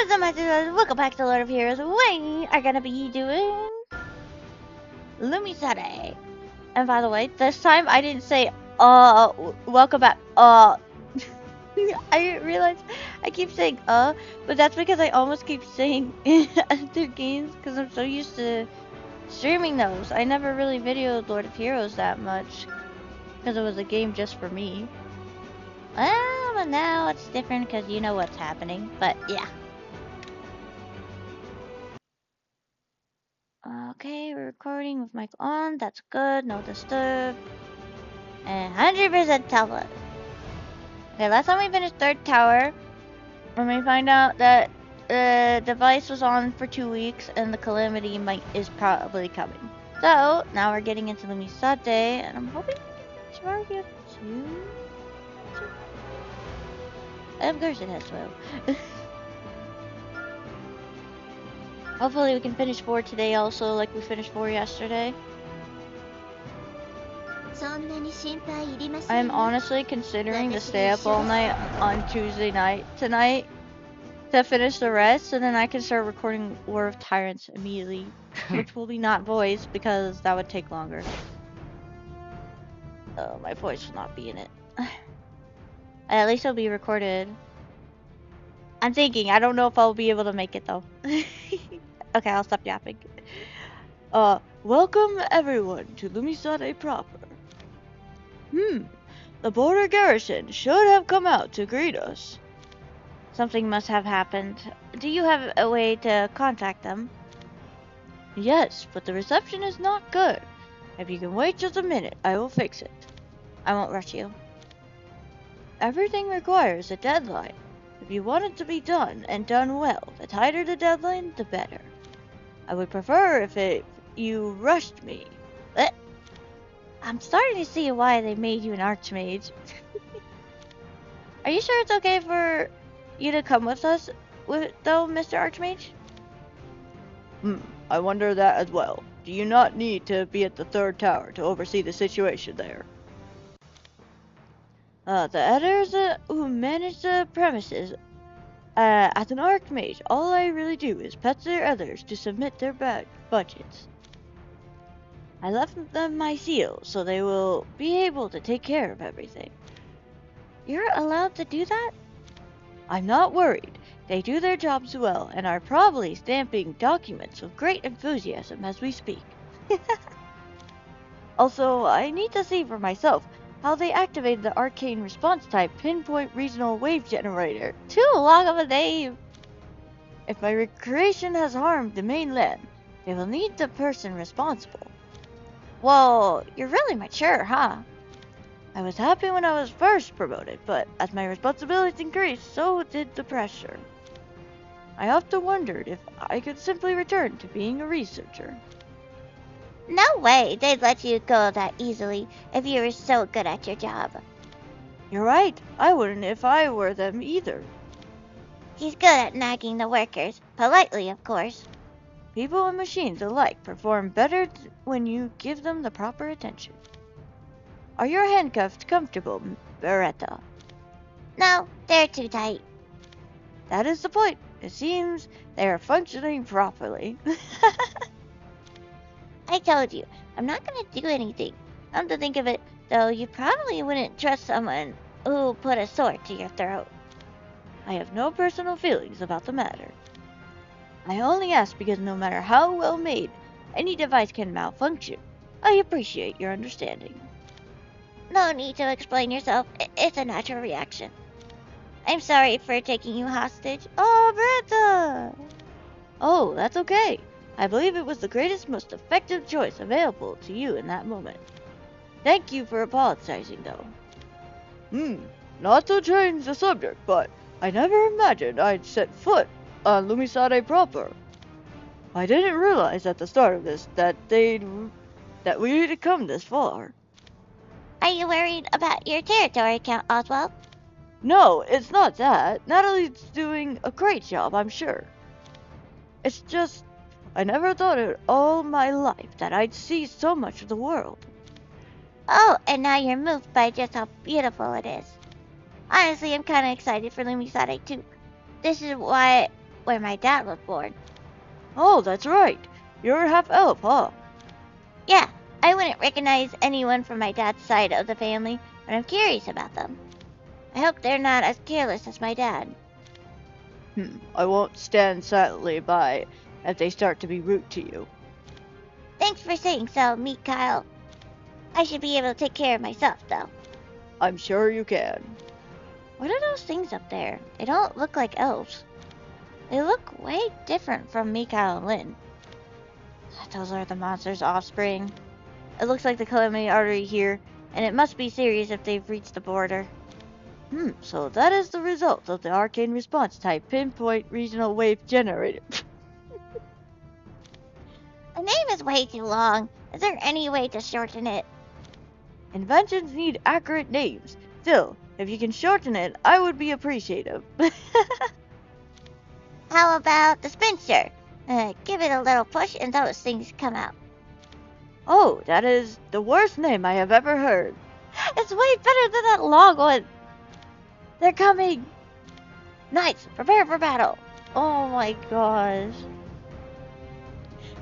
What's up, my sisters? Welcome back to Lord of Heroes. We are gonna be doing Lumisade. And by the way, this time I didn't say, welcome back, I realized I keep saying, but that's because I almost keep saying other games because I'm so used to streaming those. I never really videoed Lord of Heroes that much because it was a game just for me. Well, but now it's different because you know what's happening. But yeah. Okay, we're recording with mic on. That's good. No disturb. And 100% tablet. Okay, last time we finished third tower, when we find out that the device was on for 2 weeks and the calamity is probably coming. So now we're getting into the Misate, and I'm hoping tomorrow we have 2. Of course it has 12. Hopefully we can finish 4 today also, like we finished 4 yesterday. I'm honestly considering to stay up all night on Tuesday night tonight to finish the rest, so then I can start recording War of Tyrants immediately, which will be not voice because that would take longer. My voice will not be in it. At least it'll be recorded. I'm thinking, I don't know if I'll be able to make it though. Okay, I'll stop yapping. Welcome everyone to Lumisade proper. The border garrison should have come out to greet us. Something must have happened. Do you have a way to contact them? Yes, but the reception is not good. If you can wait just a minute, I will fix it. I won't rush you. Everything requires a deadline. If you want it to be done, and done well, the tighter the deadline, the better. I would prefer if you rushed me. I'm starting to see why they made you an archmage. Are you sure it's okay for you to come with us, though, Mr. Archmage? I wonder that as well. Do you not need to be at the third tower to oversee the situation there? The editors who manage the premises, as an archmage, all I really do is pester others to submit their budgets. I left them my seal, so they will be able to take care of everything. You're allowed to do that? I'm not worried. They do their jobs well and are probably stamping documents with great enthusiasm as we speak. Also, I need to see for myself how they activated the arcane response type pinpoint regional wave generator. Too long of a name! If my recreation has harmed the mainland, they will need the person responsible. Whoa, you're really mature, huh? I was happy when I was first promoted, but as my responsibilities increased, so did the pressure. I often wondered if I could simply return to being a researcher. No way they'd let you go that easily if you were so good at your job. You're right. I wouldn't if I were them either. He's good at nagging the workers, politely of course. People and machines alike perform better when you give them the proper attention. Are your handcuffs comfortable, Beretta? No, they're too tight. That is the point. It seems they are functioning properly. I told you, I'm not gonna do anything. Come to think of it, though, you probably wouldn't trust someone who put a sword to your throat. I have no personal feelings about the matter. I only ask because no matter how well made, any device can malfunction. I appreciate your understanding. No need to explain yourself. It's a natural reaction. I'm sorry for taking you hostage. Oh, Bertha! Oh, that's okay. I believe it was the greatest, most effective choice available to you in that moment. Thank you for apologizing, though. Not to change the subject, but I never imagined I'd set foot on Lumisade proper. I didn't realize at the start of this that we'd come this far. Are you worried about your territory, Count Oswald? No, it's not that. Natalie's doing a great job, I'm sure. It's just, I never thought in all my life that I'd see so much of the world. Oh, and now you're moved by just how beautiful it is. Honestly, I'm kind of excited for Lumisade too. This is why where my dad was born. Oh, that's right. You're half elf, huh? Yeah, I wouldn't recognize anyone from my dad's side of the family, but I'm curious about them. I hope they're not as careless as my dad. I won't stand silently by if they start to be rude to you. Thanks for saying so, Meat Kyle. I should be able to take care of myself, though. I'm sure you can. What are those things up there? They don't look like elves. They look way different from Mikau and Lynn. Those are the monster's offspring. It looks like the Calamity Artery here, and it must be serious if they've reached the border. So that is the result of the Arcane Response Type Pinpoint Regional Wave Generator. The name is way too long. Is there any way to shorten it? Inventions need accurate names. Still, if you can shorten it, I would be appreciative. How about the Spinster? Give it a little push and those things come out. Oh, that is the worst name I have ever heard. It's way better than that long one. They're coming. Knights, prepare for battle. Oh my gosh.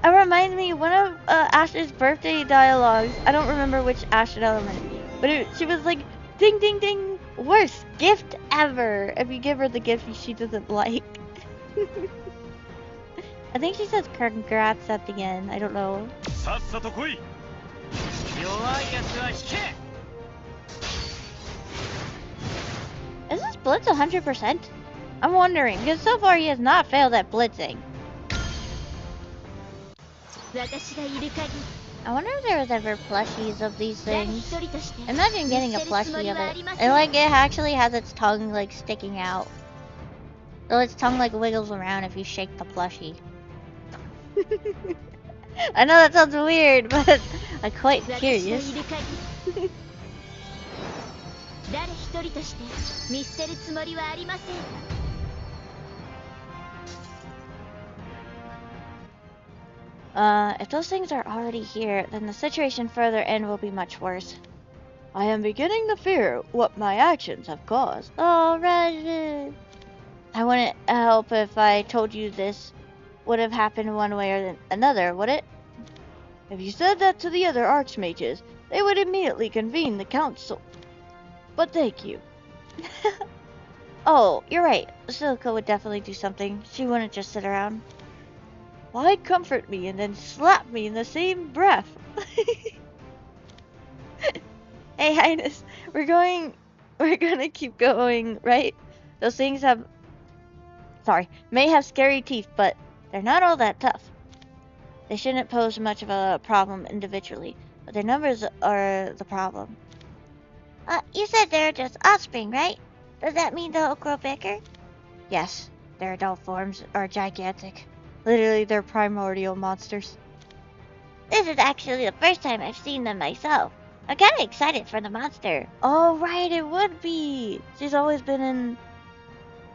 It reminds me one of Ash's birthday dialogues. I don't remember which Ash element, but she was like, "Ding, ding, ding! Worst gift ever." If you give her the gift she doesn't like. I think she says congrats at the end. I don't know. Is this Blitz 100%? I'm wondering, because so far he has not failed at blitzing. I wonder if there was ever plushies of these things. Imagine getting a plushie of it. And like it actually has its tongue like sticking out. So its tongue like wiggles around if you shake the plushie. I know that sounds weird, but I'm quite curious. If those things are already here, then the situation further in will be much worse. I am beginning to fear what my actions have caused. Oh, Regis! I wouldn't help if I told you this would have happened one way or another, would it? If you said that to the other archmages, they would immediately convene the council. But thank you. Oh, you're right. Silica would definitely do something. She wouldn't just sit around. Why comfort me and then slap me in the same breath? Hey, Highness, we're gonna keep going, right? Those things may have scary teeth, but they're not all that tough. They shouldn't pose much of a problem individually, but their numbers are the problem. You said they're just offspring, right? Does that mean they'll grow bigger? Yes, their adult forms are gigantic. Literally, they're primordial monsters. This is actually the first time I've seen them myself. I'm kind of excited for the monster. Oh, right, it would be. She's always been in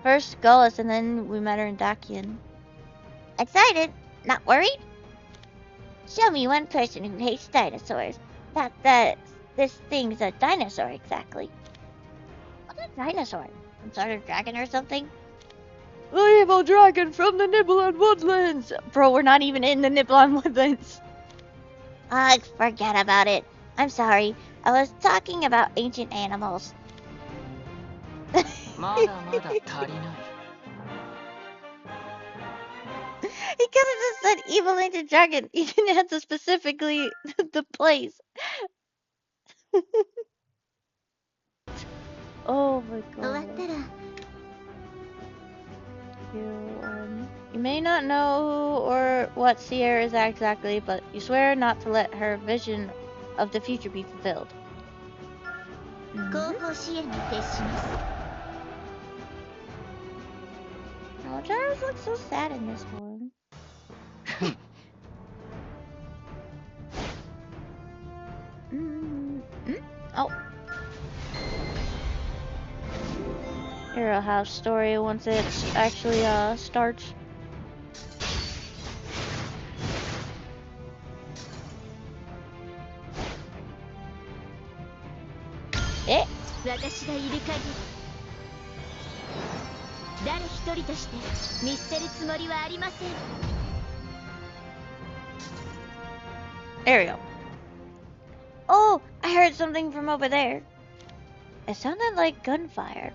first Gullus, and then we met her in Dacian. Excited? Not worried? Show me one person who hates dinosaurs. Not that this thing's a dinosaur exactly. What's a dinosaur? Some sort of dragon or something? The evil dragon from the Nibelheim Woodlands! Bro, we're not even in the Nibelheim Woodlands. Ugh, forget about it. I'm sorry. I was talking about ancient animals. He could have just said evil ancient dragon. He didn't have to specifically the place. Oh my god. You may not know who or what Sierra is exactly, but you swear not to let her vision of the future be fulfilled. Oh, Gyros looks so sad in this one. Oh. Hero House story once it actually starts. 誰一人として見捨てるつもりはありません。 There we go. Oh, I heard something from over there. It sounded like gunfire.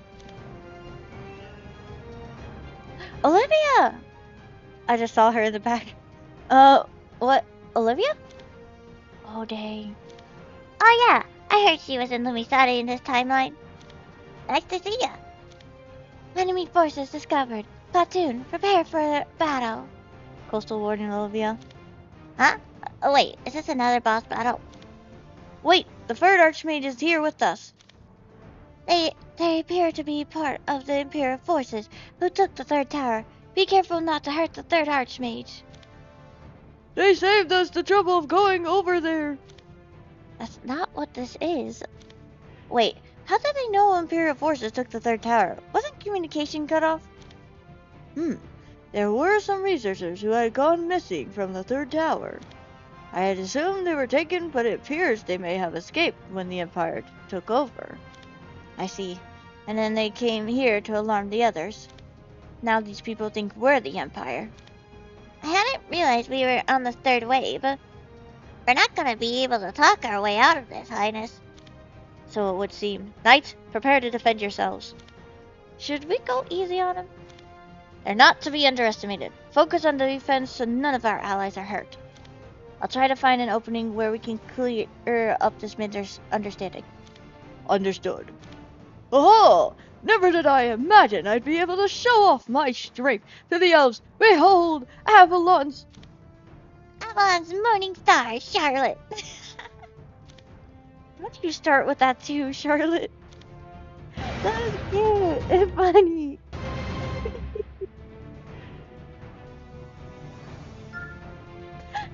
Olivia! I just saw her in the back. What? Olivia? Oh, dang. Oh yeah, I heard she was in Lumisade in this timeline. Nice to see ya. Enemy forces discovered. Platoon, prepare for battle. Coastal Warden Olivia. Huh? Oh wait, is this another boss battle? Wait, the third Archmage is here with us. They appear to be part of the Imperial forces who took the third tower. Be careful not to hurt the third Archmage. They saved us the trouble of going over there. That's not what this is. Wait, how did they know Imperial forces took the third tower? Wasn't communication cut off? There were some researchers who had gone missing from the third tower. I had assumed they were taken, but it appears they may have escaped when the Empire took over. I see. And then they came here to alarm the others. Now these people think we're the Empire. I hadn't realized we were on the third wave. We're not gonna be able to talk our way out of this, Highness. So it would seem. Knights, prepare to defend yourselves. Should we go easy on them? They're not to be underestimated. Focus on the defense so none of our allies are hurt. I'll try to find an opening where we can clear up this misunderstanding. Understood. Oh, never did I imagine I'd be able to show off my strength to the elves. Behold, Avalon's... Avalon's morning star, Charlotte. Why don't you start with that too, Charlotte? That is cute and funny.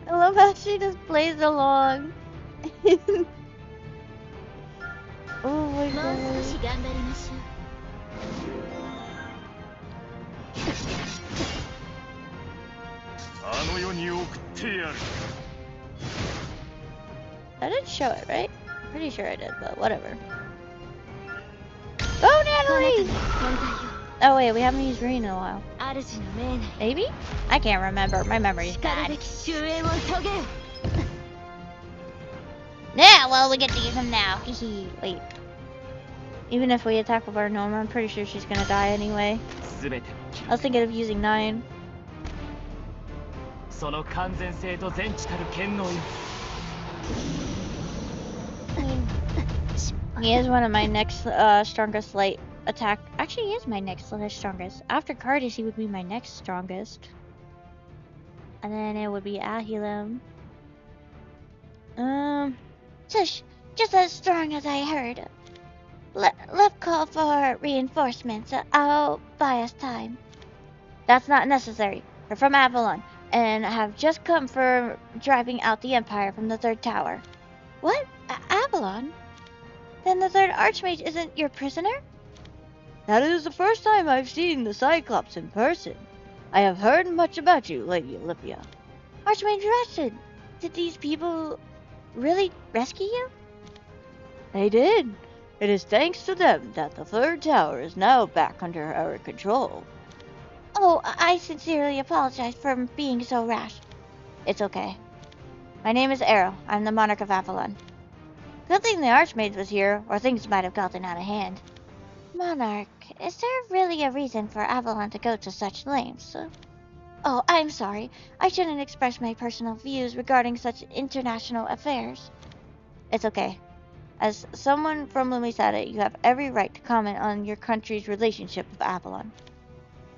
I love how she just plays along. Oh my もう少 god. し頑張りましょう。 あの世に送ってやる。 I didn't show it, right? Pretty sure I did, but whatever. Go, こなた Natalie! の存在よ。 Oh wait, we haven't used Green in a while. 主の命内。 Maybe? I can't remember. My memory's しかるべ bad. き終焉を遂げよ。 Yeah, well, we get to use them now. Hehe, wait. Even if we attack with our gnome, I'm pretty sure she's gonna die anyway. すべての I was thinking of using 9. その完全性と全知たる権能よ。 He is one of my next strongest light attack. Actually, he is my next strongest. After Cardis, he would be my next strongest. And then it would be Ahilim. Shush, just as strong as I heard. Let's call for reinforcements. I'll buy us time. That's not necessary. We're from Avalon, and have just come for driving out the Empire from the third tower. What? Avalon? Then the third Archmage isn't your prisoner? That is the first time I've seen the Cyclops in person. I have heard much about you, Lady Olivia. Archmage Ratchet, did these people really rescue you? They did. It is thanks to them that the third tower is now back under our control. Oh, I sincerely apologize for being so rash. It's okay. My name is Arrow. I'm the Monarch of Avalon. Good thing the Archmage was here, or things might have gotten out of hand. Monarch, is there really a reason for Avalon to go to such lengths? Oh, I'm sorry. I shouldn't express my personal views regarding such international affairs. It's okay. As someone from Lumisade, you have every right to comment on your country's relationship with Avalon.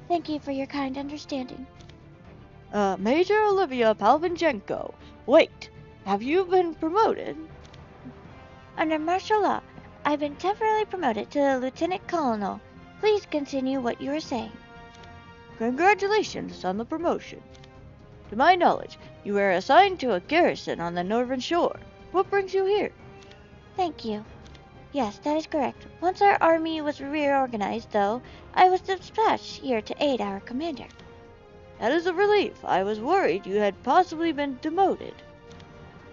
Thank you for your kind understanding. Major Olivia Palvinchenko. Wait, have you been promoted? Under martial law, I've been temporarily promoted to Lieutenant Colonel. Please continue what you were saying. Congratulations on the promotion. To my knowledge, you were assigned to a garrison on the northern shore. What brings you here? Thank you. Yes, that is correct. Once our army was reorganized, though, I was dispatched here to aid our commander. That is a relief. I was worried you had possibly been demoted.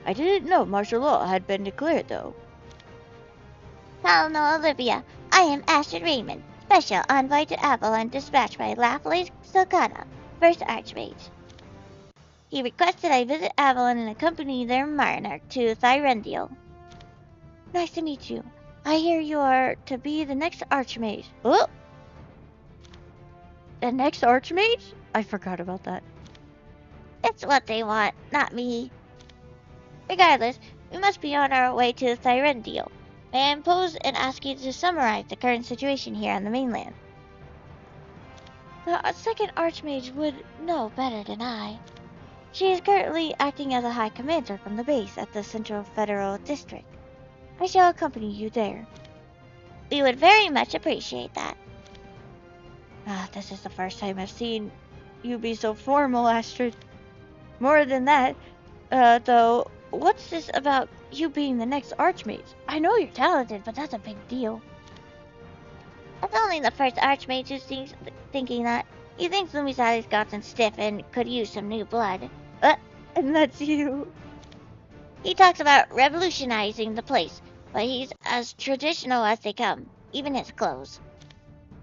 I didn't know martial law had been declared, though. Colonel Olivia, I am Ashton Raymond. Special envoy to Avalon dispatched by Lafley Silcana, first Archmage. He requested I visit Avalon and accompany their mariner to Thyrendial. Nice to meet you. I hear you are to be the next Archmage. Oh! The next Archmage? I forgot about that. It's what they want, not me. Regardless, we must be on our way to Thyrendial. May I impose and ask you to summarize the current situation here on the mainland? The second Archmage would know better than I. She is currently acting as a High Commander from the base at the Central Federal District. I shall accompany you there. We would very much appreciate that. This is the first time I've seen you be so formal, Astrid. More than that, though, what's this about you being the next Archmage? I know you're talented, but that's a big deal. That's only the first Archmage who's thinking that. He thinks Lumisade's gotten stiff and could use some new blood. And that's you. He talks about revolutionizing the place, but he's as traditional as they come, even his clothes.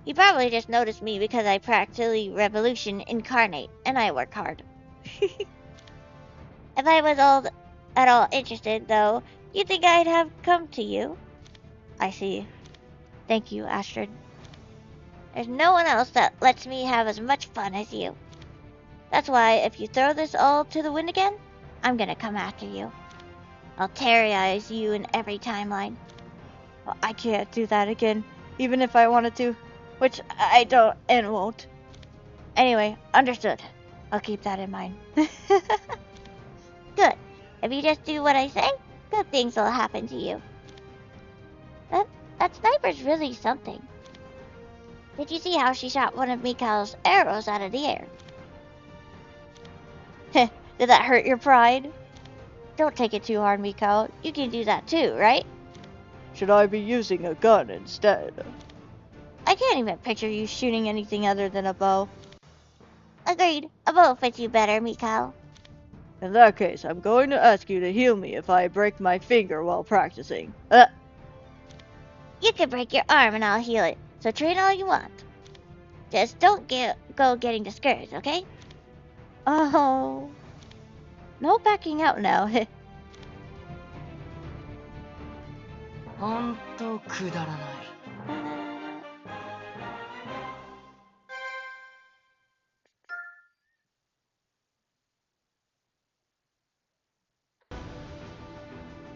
He probably just noticed me because I practically revolution incarnate, and I work hard. If I was at all interested, though, you think I'd have come to you? I see. Thank you, Astrid. There's no one else that lets me have as much fun as you. That's why if you throw this all to the wind again, I'm gonna come after you. I'll terrorize you in every timeline. Well, I can't do that again, even if I wanted to, which I don't and won't. Anyway, understood. I'll keep that in mind. Good. If you just do what I say, good things will happen to you. That sniper's really something. Did you see how she shot one of Mikhail's arrows out of the air? Did that hurt your pride? Don't take it too hard, Mikhail. You can do that too, right? Should I be using a gun instead? I can't even picture you shooting anything other than a bow. Agreed. A bow fits you better, Mikhail. In that case, I'm going to ask you to heal me if I break my finger while practicing. You can break your arm and I'll heal it, so train all you want. Just don't go getting discouraged, okay? Oh. No backing out now. ほんとくだらない。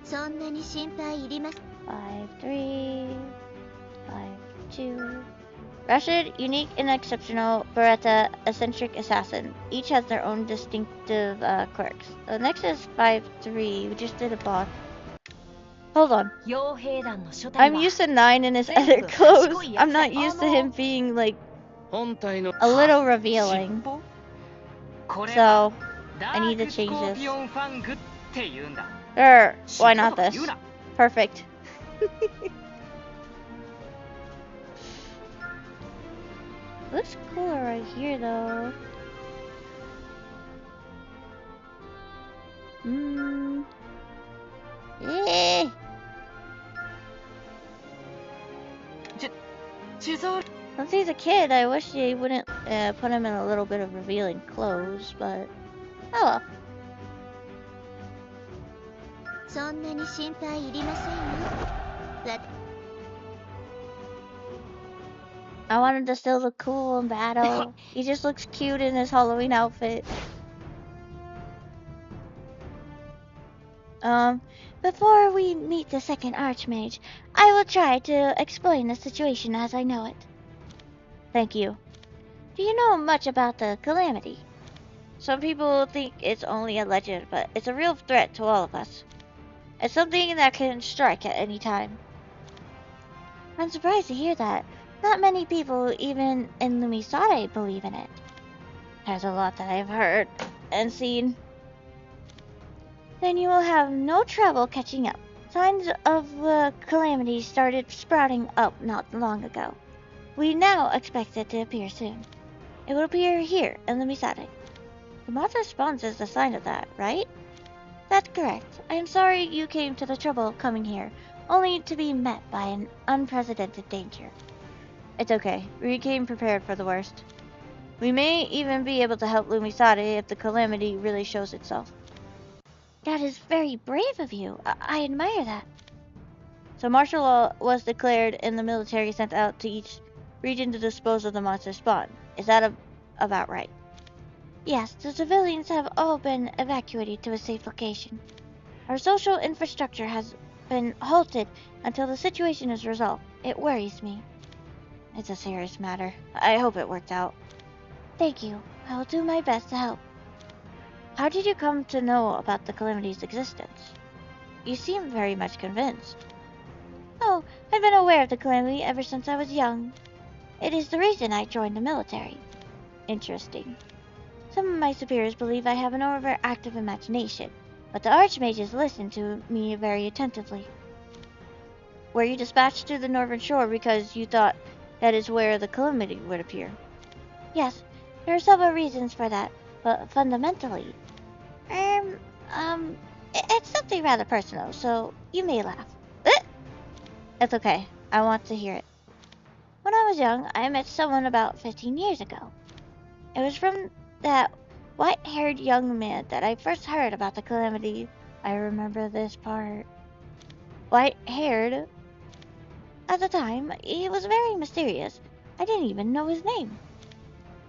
そんなに心配いります。 5-3, 5-2. Rashid, unique and exceptional. Beretta, eccentric assassin. Each has their own distinctive quirks. The next is 5-3. We just did a boss. Hold on. I'm used to 9 in his other clothes. I'm not used to him being like a little revealing. So I need to change this. Why not this? Perfect. Looks cooler right here though. Since he's a kid, I wish they wouldn't put him in a little bit of revealing clothes, but oh well. そんなに心配いりませんよ。I wanted to still look cool in battle. He just looks cute in his Halloween outfit. Before we meet the second Archmage, I will try to explain the situation as I know it. Thank you. Do you know much about the Calamity? Some people think it's only a legend, but it's a real threat to all of us. It's something that can strike at any time. I'm surprised to hear that. Not many people, even in Lumisade, believe in it. There's a lot that I've heard and seen. Then you will have no trouble catching up. Signs of the Calamity started sprouting up not long ago. We now expect it to appear soon. It will appear here in Lumisade. The Mata spawns is a sign of that, right? That's correct. I am sorry you came to the trouble of coming here, only to be met by an unprecedented danger. It's okay. We came prepared for the worst. We may even be able to help Lumisade if the calamity really shows itself. That is very brave of you. I admire that. So martial law was declared and the military sent out to each region to dispose of the monster spawn. Is that about right? Yes, the civilians have all been evacuated to a safe location. Our social infrastructure has been halted until the situation is resolved. It worries me. It's a serious matter. I hope it worked out. Thank you. I will do my best to help. How did you come to know about the calamity's existence? You seem very much convinced. Oh, I've been aware of the calamity ever since I was young. It is the reason I joined the military. Interesting. Some of my superiors believe I have an overactive imagination, but the archmages listen to me very attentively. Were you dispatched to the northern shore because you thought that is where the calamity would appear? Yes, there are several reasons for that, but fundamentally, it's something rather personal, so you may laugh. It's okay. I want to hear it. When I was young, I met someone about 15 years ago. It was from that white-haired young man that I first heard about the calamity. I remember this part. White-haired? At the time, he was very mysterious. I didn't even know his name.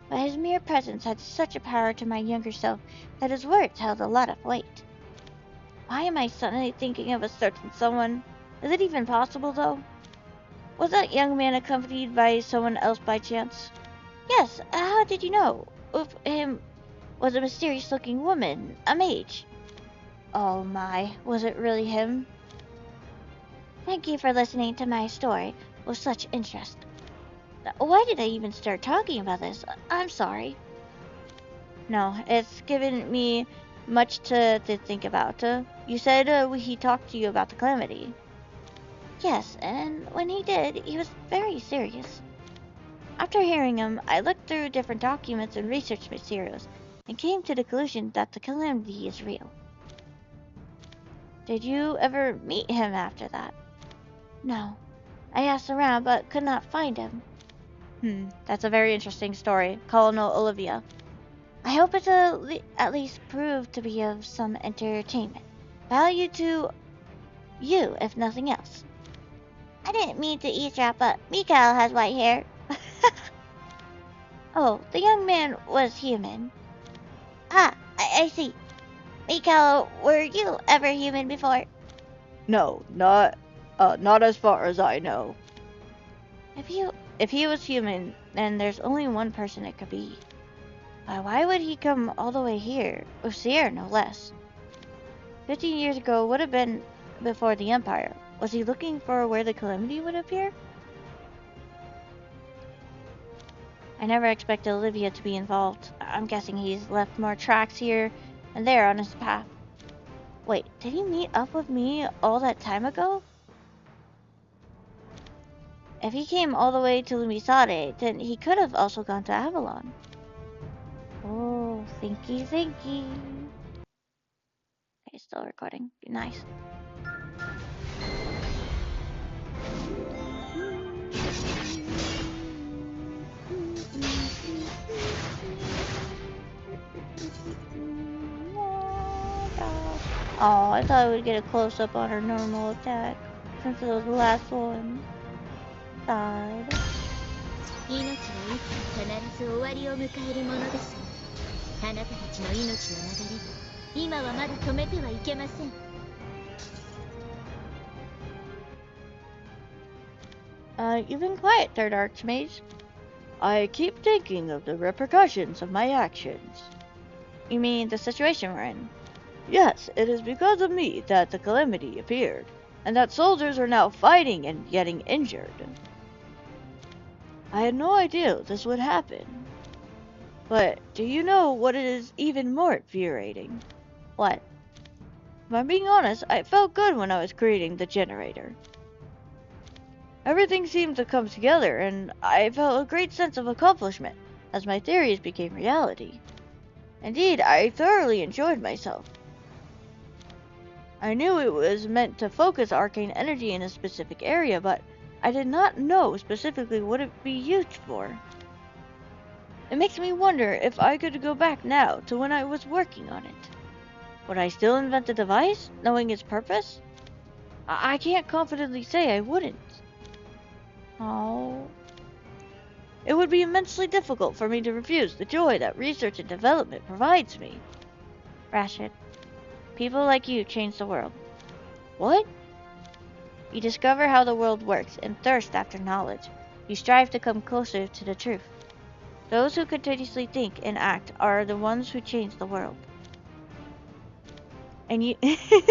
But his mere presence had such a power to my younger self that his words held a lot of weight. Why am I suddenly thinking of a certain someone? Is it even possible, though? Was that young man accompanied by someone else by chance? Yes, how did you know? With him was a mysterious-looking woman, a mage. Oh my, was it really him? Thank you for listening to my story with such interest. Why did I even start talking about this? I'm sorry. No, it's given me much to think about. You said he talked to you about the calamity. Yes, and when he did, he was very serious. After hearing him, I looked through different documents and research materials and came to the conclusion that the calamity is real. Did you ever meet him after that? No. I asked around but could not find him. That's a very interesting story, Colonel Olivia. I hope it at least proved to be of some entertainment. Value to you, if nothing else. I didn't mean to eavesdrop, but Mikael has white hair. Oh, the young man was human. Ah, I see. Mikael, were you ever human before? No, not as far as I know. If he was human, then there's only one person it could be. Why would he come all the way here, with Sierra no less? 15 years ago would have been before the Empire. Was he looking for where the calamity would appear? I never expected Olivia to be involved. I'm guessing he's left more tracks here and there on his path. Wait, did he meet up with me all that time ago? If he came all the way to Lumisade, then he could have also gone to Avalon. Oh, thinky. Okay, still recording. Be nice. Oh, I thought I would get a close-up on her normal attack, since it was the last one. Died. 命はいつか必ず終わりを迎えるものです。あなたたちの命の流れ、今はまだ止めてはいけません。You've been quiet, Third Archmage. I keep thinking of the repercussions of my actions. You mean the situation we're in? Yes, it is because of me that the calamity appeared, and that soldiers are now fighting and getting injured. I had no idea this would happen. But do you know what is even more infuriating? What? If I'm being honest, I felt good when I was creating the generator. Everything seemed to come together, and I felt a great sense of accomplishment as my theories became reality. Indeed, I thoroughly enjoyed myself. I knew it was meant to focus arcane energy in a specific area, but I did not know specifically what it would be used for. It makes me wonder if I could go back now to when I was working on it. Would I still invent the device, knowing its purpose? I can't confidently say I wouldn't. Oh. It would be immensely difficult for me to refuse the joy that research and development provides me. Rashid, people like you change the world. What? You discover how the world works and thirst after knowledge. You strive to come closer to the truth. Those who continuously think and act are the ones who change the world. And you,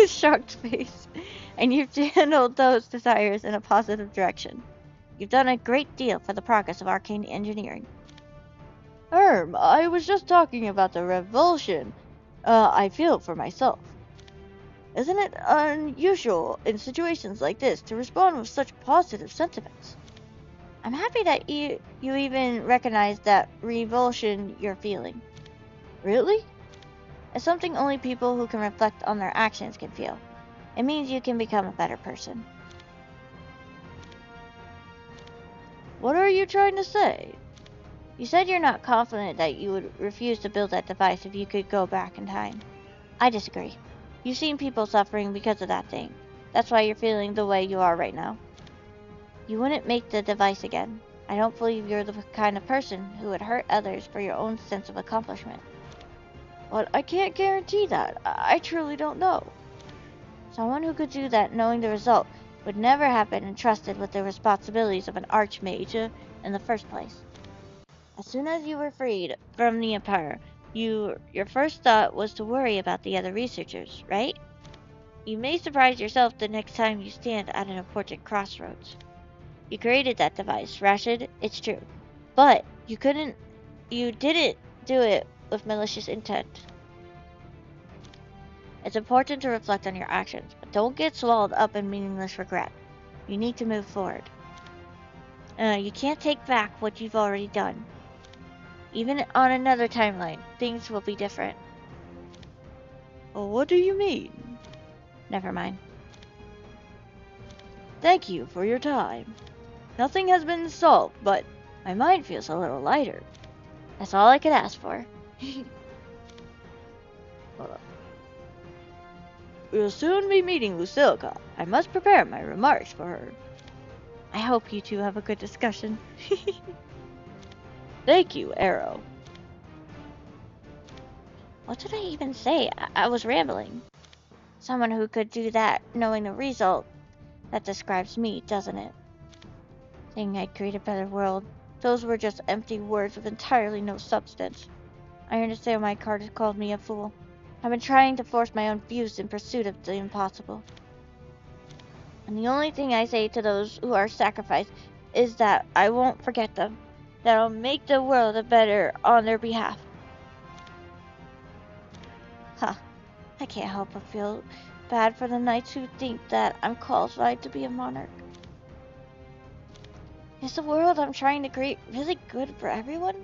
shocked face, and you've channeled those desires in a positive direction. You've done a great deal for the progress of arcane engineering. I was just talking about the revulsion I feel for myself. Isn't it unusual in situations like this to respond with such positive sentiments? I'm happy that you even recognize that revulsion you're feeling. Really? It's something only people who can reflect on their actions can feel. It means you can become a better person. What are you trying to say? You said you're not confident that you would refuse to build that device if you could go back in time. I disagree. You've seen people suffering because of that thing. That's why you're feeling the way you are right now. You wouldn't make the device again. I don't believe you're the kind of person who would hurt others for your own sense of accomplishment. But I can't guarantee that. I truly don't know. Someone who could do that knowing the result would never have been entrusted with the responsibilities of an archmage in the first place. As soon as you were freed from the Empire, your first thought was to worry about the other researchers, right? You may surprise yourself the next time you stand at an important crossroads. You created that device, Rashid, it's true. But you didn't do it with malicious intent. It's important to reflect on your actions, but don't get swallowed up in meaningless regret. You need to move forward. You can't take back what you've already done. Even on another timeline, things will be different. Well, what do you mean? Never mind. Thank you for your time. Nothing has been solved, but my mind feels a little lighter. That's all I could ask for. Hold up. We'll soon be meeting Lucilica. I must prepare my remarks for her. I hope you two have a good discussion. Thank you, Arrow. What did I even say? I was rambling. Someone who could do that, knowing the result, that describes me, doesn't it? Saying I'd create a better world. Those were just empty words with entirely no substance. I understand why Carter called me a fool. I've been trying to force my own views in pursuit of the impossible. And the only thing I say to those who are sacrificed is that I won't forget them. That I'll make the world a better on their behalf. Huh. I can't help but feel bad for the knights who think that I'm qualified to be a monarch. Is the world I'm trying to create really good for everyone?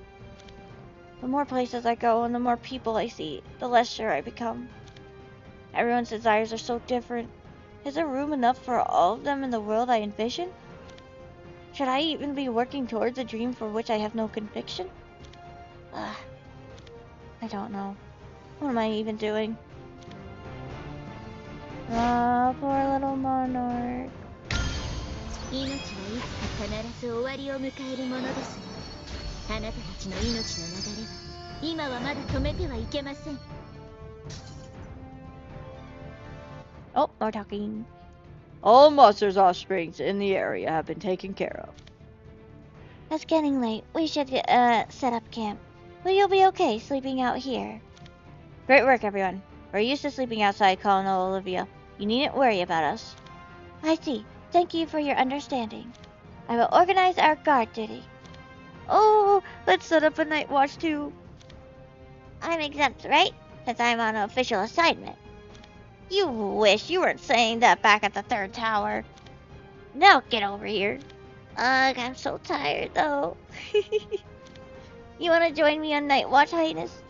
The more places I go and the more people I see, the less sure I become. Everyone's desires are so different. Is there room enough for all of them in the world I envision? Should I even be working towards a dream for which I have no conviction? I don't know. What am I even doing? Ah, poor little monarch. 命はいつか必ず終わりを迎えるものです。あなたたちの命の流れは今はまだ止めてはいけません。Oh, more talking. All monsters' offsprings in the area have been taken care of. It's getting late. We should set up camp. Will you be okay sleeping out here? Great work, everyone. We're used to sleeping outside Colonel Olivia. You needn't worry about us. I see. Thank you for your understanding. I will organize our guard duty. Oh, let's set up a night watch too. I'm exempt, right? Since I'm on an official assignment. You wish you weren't saying that back at the third tower. Now get over here. Ugh, I'm so tired though. You want to join me on night watch, Highness?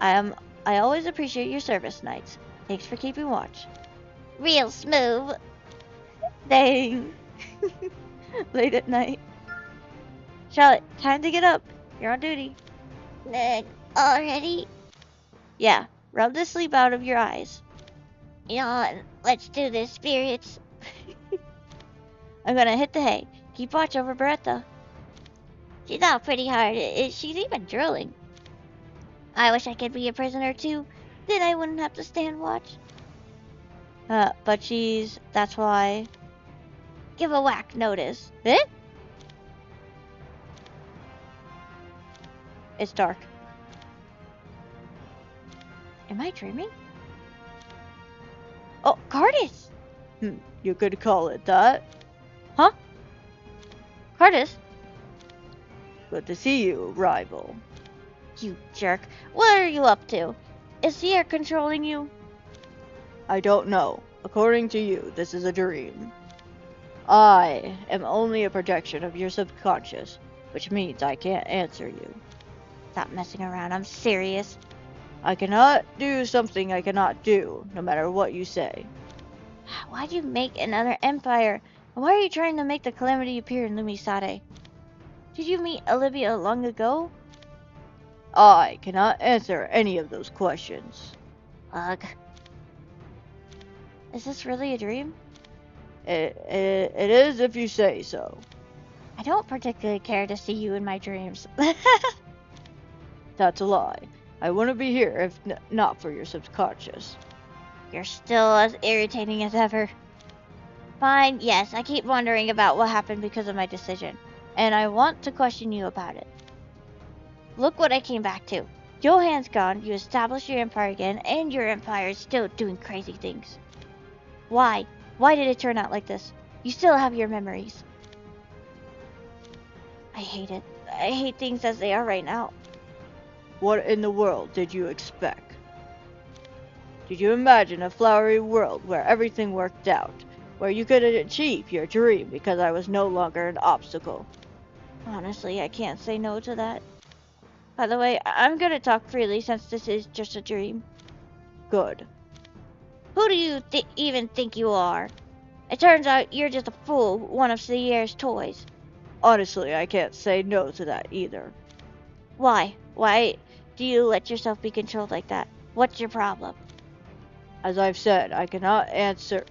I always appreciate your service, knights. Thanks for keeping watch. Real smooth. Dang. late at night. Charlotte, time to get up. You're on duty. Already? Yeah, rub the sleep out of your eyes. Yawn. Let's do this, spirits. I'm gonna hit the hay. Keep watch over Bertha. She's out pretty hard. She's even drooling. I wish I could be a prisoner too. Then I wouldn't have to stand watch. But that's why. Give a whack notice. Eh? It's dark. Am I dreaming? Oh, Cardis! You could call it that. Huh? Cardis? Good to see you, rival. You jerk. What are you up to? Is Sierra controlling you? I don't know. According to you, this is a dream. I am only a projection of your subconscious, which means I can't answer you. Stop messing around. I'm serious. I cannot do something I cannot do, no matter what you say. Why'd you make another empire? And why are you trying to make the calamity appear in Lumisade? Did you meet Olivia long ago? I cannot answer any of those questions. Ugh. Is this really a dream? It is if you say so. I don't particularly care to see you in my dreams. That's a lie. I wouldn't be here if not for your subconscious. You're still as irritating as ever. Fine, yes, I keep wondering about what happened because of my decision, and I want to question you about it. Look what I came back to. Johan's gone, you established your empire again, and your empire is still doing crazy things. Why? Why did it turn out like this? You still have your memories. I hate it. I hate things as they are right now. What in the world did you expect? Did you imagine a flowery world where everything worked out, where you could achieve your dream because I was no longer an obstacle? Honestly, I can't say no to that. By the way, I'm gonna talk freely since this is just a dream. Good. Who do you even think you are? It turns out you're just a fool, one of Sierra's toys. Honestly, I can't say no to that either. Why? Why do you let yourself be controlled like that? What's your problem? As I've said, I cannot answer.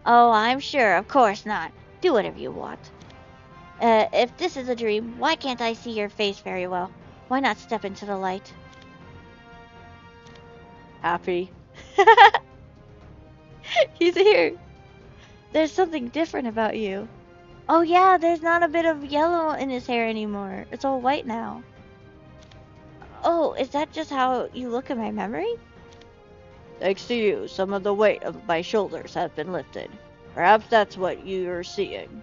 Oh, I'm sure. Of course not. Do whatever you want. If this is a dream, why can't I see your face very well? Why not step into the light? Happy. He's here. There's something different about you. Oh yeah, there's not a bit of yellow in his hair anymore. It's all white now. Oh, is that just how you look in my memory? Thanks to you, some of the weight of my shoulders have been lifted. Perhaps that's what you're seeing.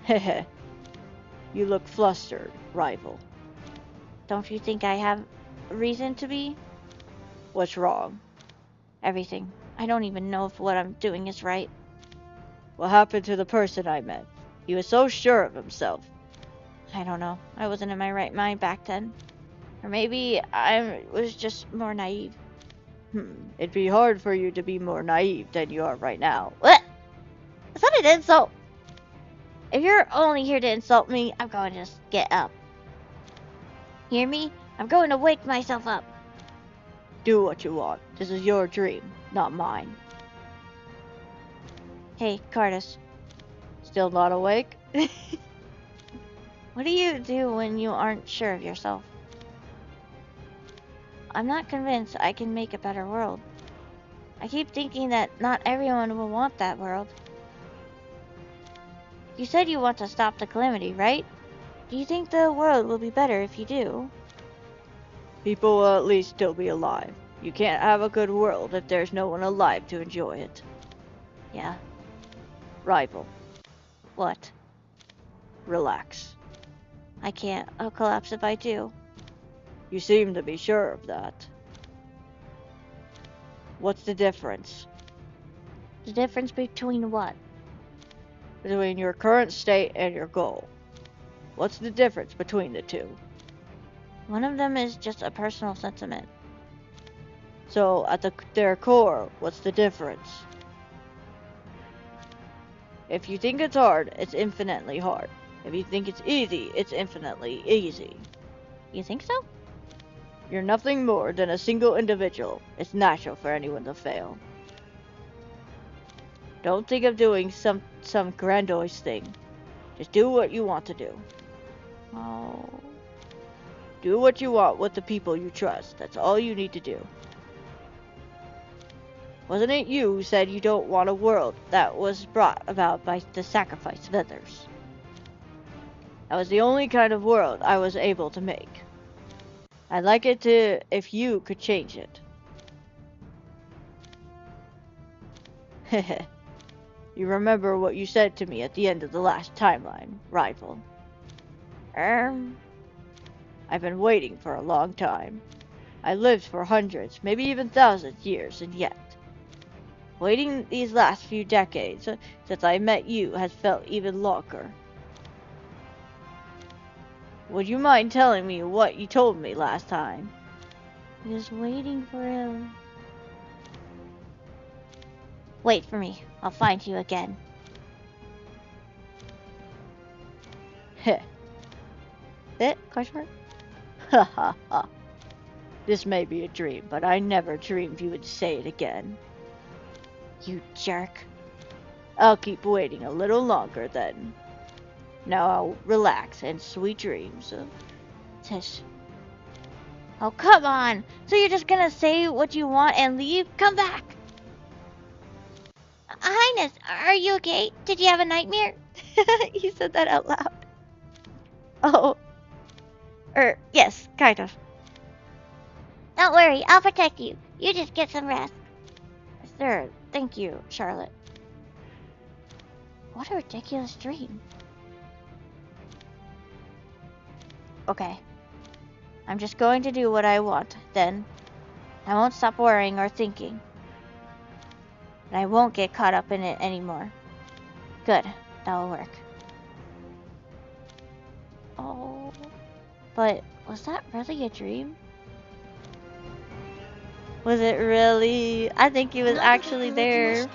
Heh. You look flustered, rival. Don't you think I have reason to be? What's wrong? Everything. I don't even know if what I'm doing is right. What happened to the person I met? He was so sure of himself. I don't know. I wasn't in my right mind back then. Or maybe I was just more naive. It'd be hard for you to be more naive than you are right now. What? Is that an insult? If you're only here to insult me, I'm going to just get up. Hear me? I'm going to wake myself up. Do what you want. This is your dream, not mine. Hey, Cardis. Still not awake? What do you do when you aren't sure of yourself? I'm not convinced I can make a better world. I keep thinking that not everyone will want that world. You said you want to stop the calamity, right? Do you think the world will be better if you do? People will at least still be alive. You can't have a good world if there's no one alive to enjoy it. Yeah. Rival. What? Relax. I can't. I'll collapse if I do. You seem to be sure of that. What's the difference? The difference between what? Between your current state and your goal. What's the difference between the two? One of them is just a personal sentiment. So, at their core, what's the difference? If you think it's hard, it's infinitely hard. If you think it's easy, it's infinitely easy. You think so? You're nothing more than a single individual. It's natural for anyone to fail. Don't think of doing some grandiose thing. Just do what you want to do. Oh. Do what you want with the people you trust. That's all you need to do. Wasn't it you who said you don't want a world that was brought about by the sacrifice of others? That was the only kind of world I was able to make. I'd like it to if you could change it. Heh. You remember what you said to me at the end of the last timeline, rival? I've been waiting for a long time. I lived for hundreds, maybe even thousands years, and yet, waiting these last few decades since I met you has felt even longer. Would you mind telling me what you told me last time? Just waiting for him. Wait for me. I'll find you again. Heh. Question mark? Ha ha ha. This may be a dream, but I never dreamed you would say it again. You jerk. I'll keep waiting a little longer then. Now I'll relax and sweet dreams. Tish. Oh, come on. So you're just gonna say what you want and leave? Come back. Highness, are you okay? Did you have a nightmare? You said that out loud. Oh. Yes, kind of. Don't worry, I'll protect you. You just get some rest. Sure, thank you, Charlotte. What a ridiculous dream. Okay. I'm just going to do what I want, then. I won't stop worrying or thinking. And I won't get caught up in it anymore. Good, that'll work. Oh. But was that really a dream? Was it really? I think he was actually there.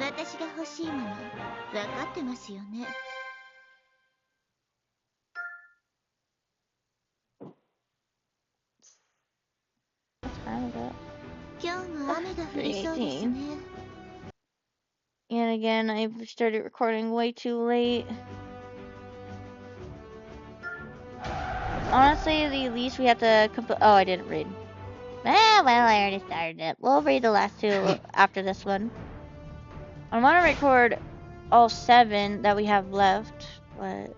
私が欲しいもの、分かってますよね。What's wrong with it? 今日も雨が降りそうですね。 And again, I started recording way too late. Honestly, the least we have to oh, I didn't read. Ah, well, I already started it. We'll read the last two after this one. I want to record all 7 that we have left, but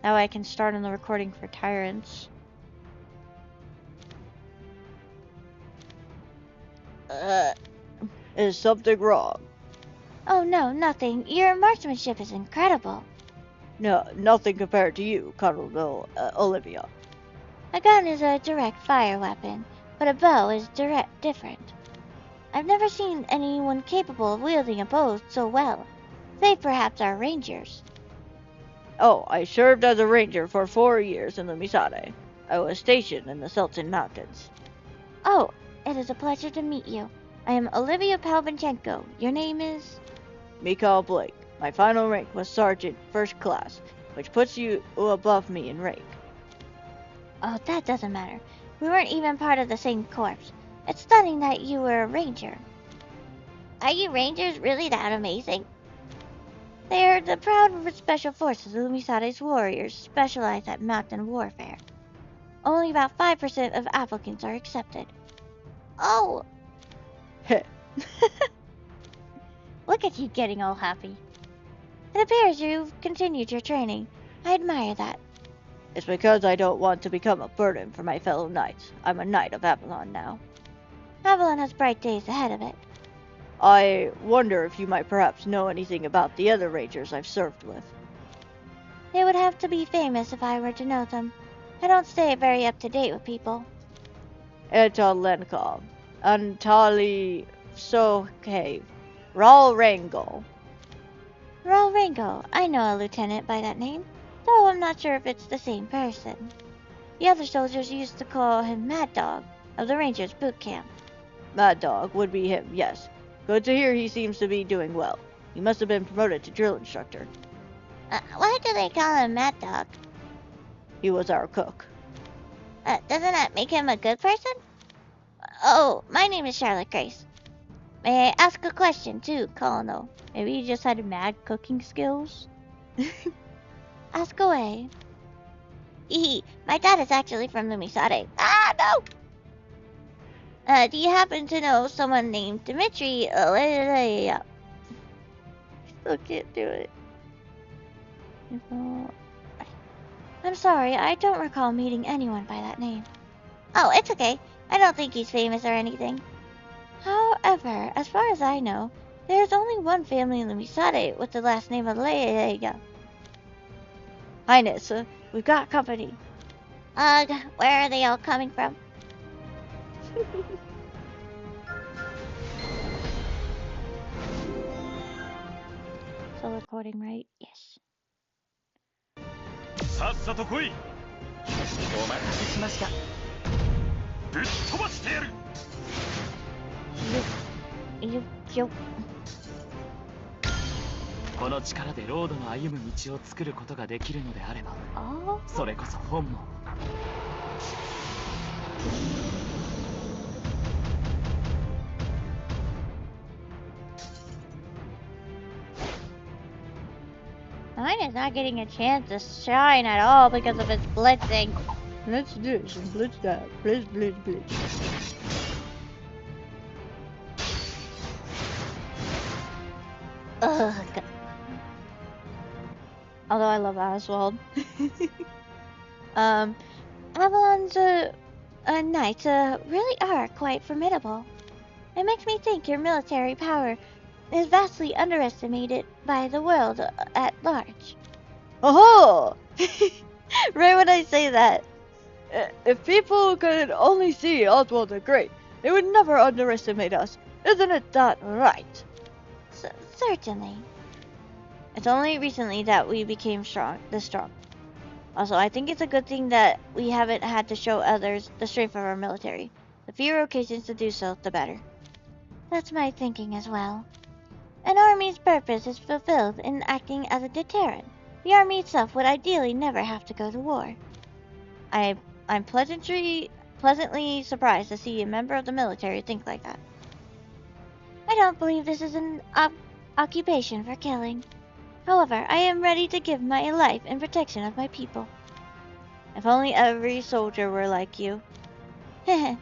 that way I can start on the recording for Tyrants. Is something wrong? Oh no, nothing. Your marksmanship is incredible. No, nothing compared to you, Colonel Olivia. A gun is a direct fire weapon, but a bow is different. I've never seen anyone capable of wielding a bow so well, save perhaps our rangers. Oh, I served as a ranger for 4 years in the Misade. I was stationed in the Sultan Mountains. Oh, it is a pleasure to meet you. I am Olivia Palvinchenko. Your name is? Mikhail Blake. My final rank was Sergeant First Class, which puts you above me in rank. Oh, that doesn't matter. We weren't even part of the same corps. It's stunning that you were a ranger. Are you rangers really that amazing? They are the proud special forces of Misade's warriors specialized at mountain warfare. Only about 5% of applicants are accepted. Oh! Heh. Look at you getting all happy. It appears you've continued your training. I admire that. It's because I don't want to become a burden for my fellow knights. I'm a knight of Avalon now. Avalon has bright days ahead of it. I wonder if you might perhaps know anything about the other rangers I've served with. They would have to be famous if I were to know them. I don't stay very up to date with people. Anton Lenkov, Antali Sokev, Raul Rangel. Raul Rango. I know a lieutenant by that name, though I'm not sure if it's the same person. The other soldiers used to call him Mad Dog of the Rangers boot camp. Mad Dog would be him, yes. Good to hear he seems to be doing well. He must have been promoted to drill instructor. Why do they call him Mad Dog? He was our cook. Doesn't that make him a good person? Oh, my name is Charlotte Grace. May I ask a question too, Colonel? Maybe he just had mad cooking skills? Ask away. My dad is actually from Lumisade. Ah, no! Do you happen to know someone named Dimitri? Still can't do it. I'm sorry, I don't recall meeting anyone by that name. Oh, it's okay. I don't think he's famous or anything. However, as far as I know, there's only one family in Lumisade with the last name of Leia. Highness, we've got company. Ugh, where are they all coming from? Still recording, right? Yes. さっさと来い。お待たせしました。ぶっ飛ばしてやる。よっ。この力でロードの歩む道を作ることができるのであれば、それこそ本望。Mine is not getting a chance to shine at all because of its blitzing. Blitz this and blitz that. Blitz. Ugh. Although I love Oswald. Avalon's knights really are quite formidable. It makes me think your military power is vastly underestimated by the world at large. Oh! Right when I say that. If people could only see Oswald the Great, they would never underestimate us. Isn't it that right? Certainly. It's only recently that we became this strong. Also, I think it's a good thing that we haven't had to show others the strength of our military. The fewer occasions to do so, the better. That's my thinking as well. An army's purpose is fulfilled in acting as a deterrent. The army itself would ideally never have to go to war. I'm pleasantly surprised to see a member of the military think like that. I don't believe this is an occupation for killing. However, I am ready to give my life in protection of my people. If only every soldier were like you. I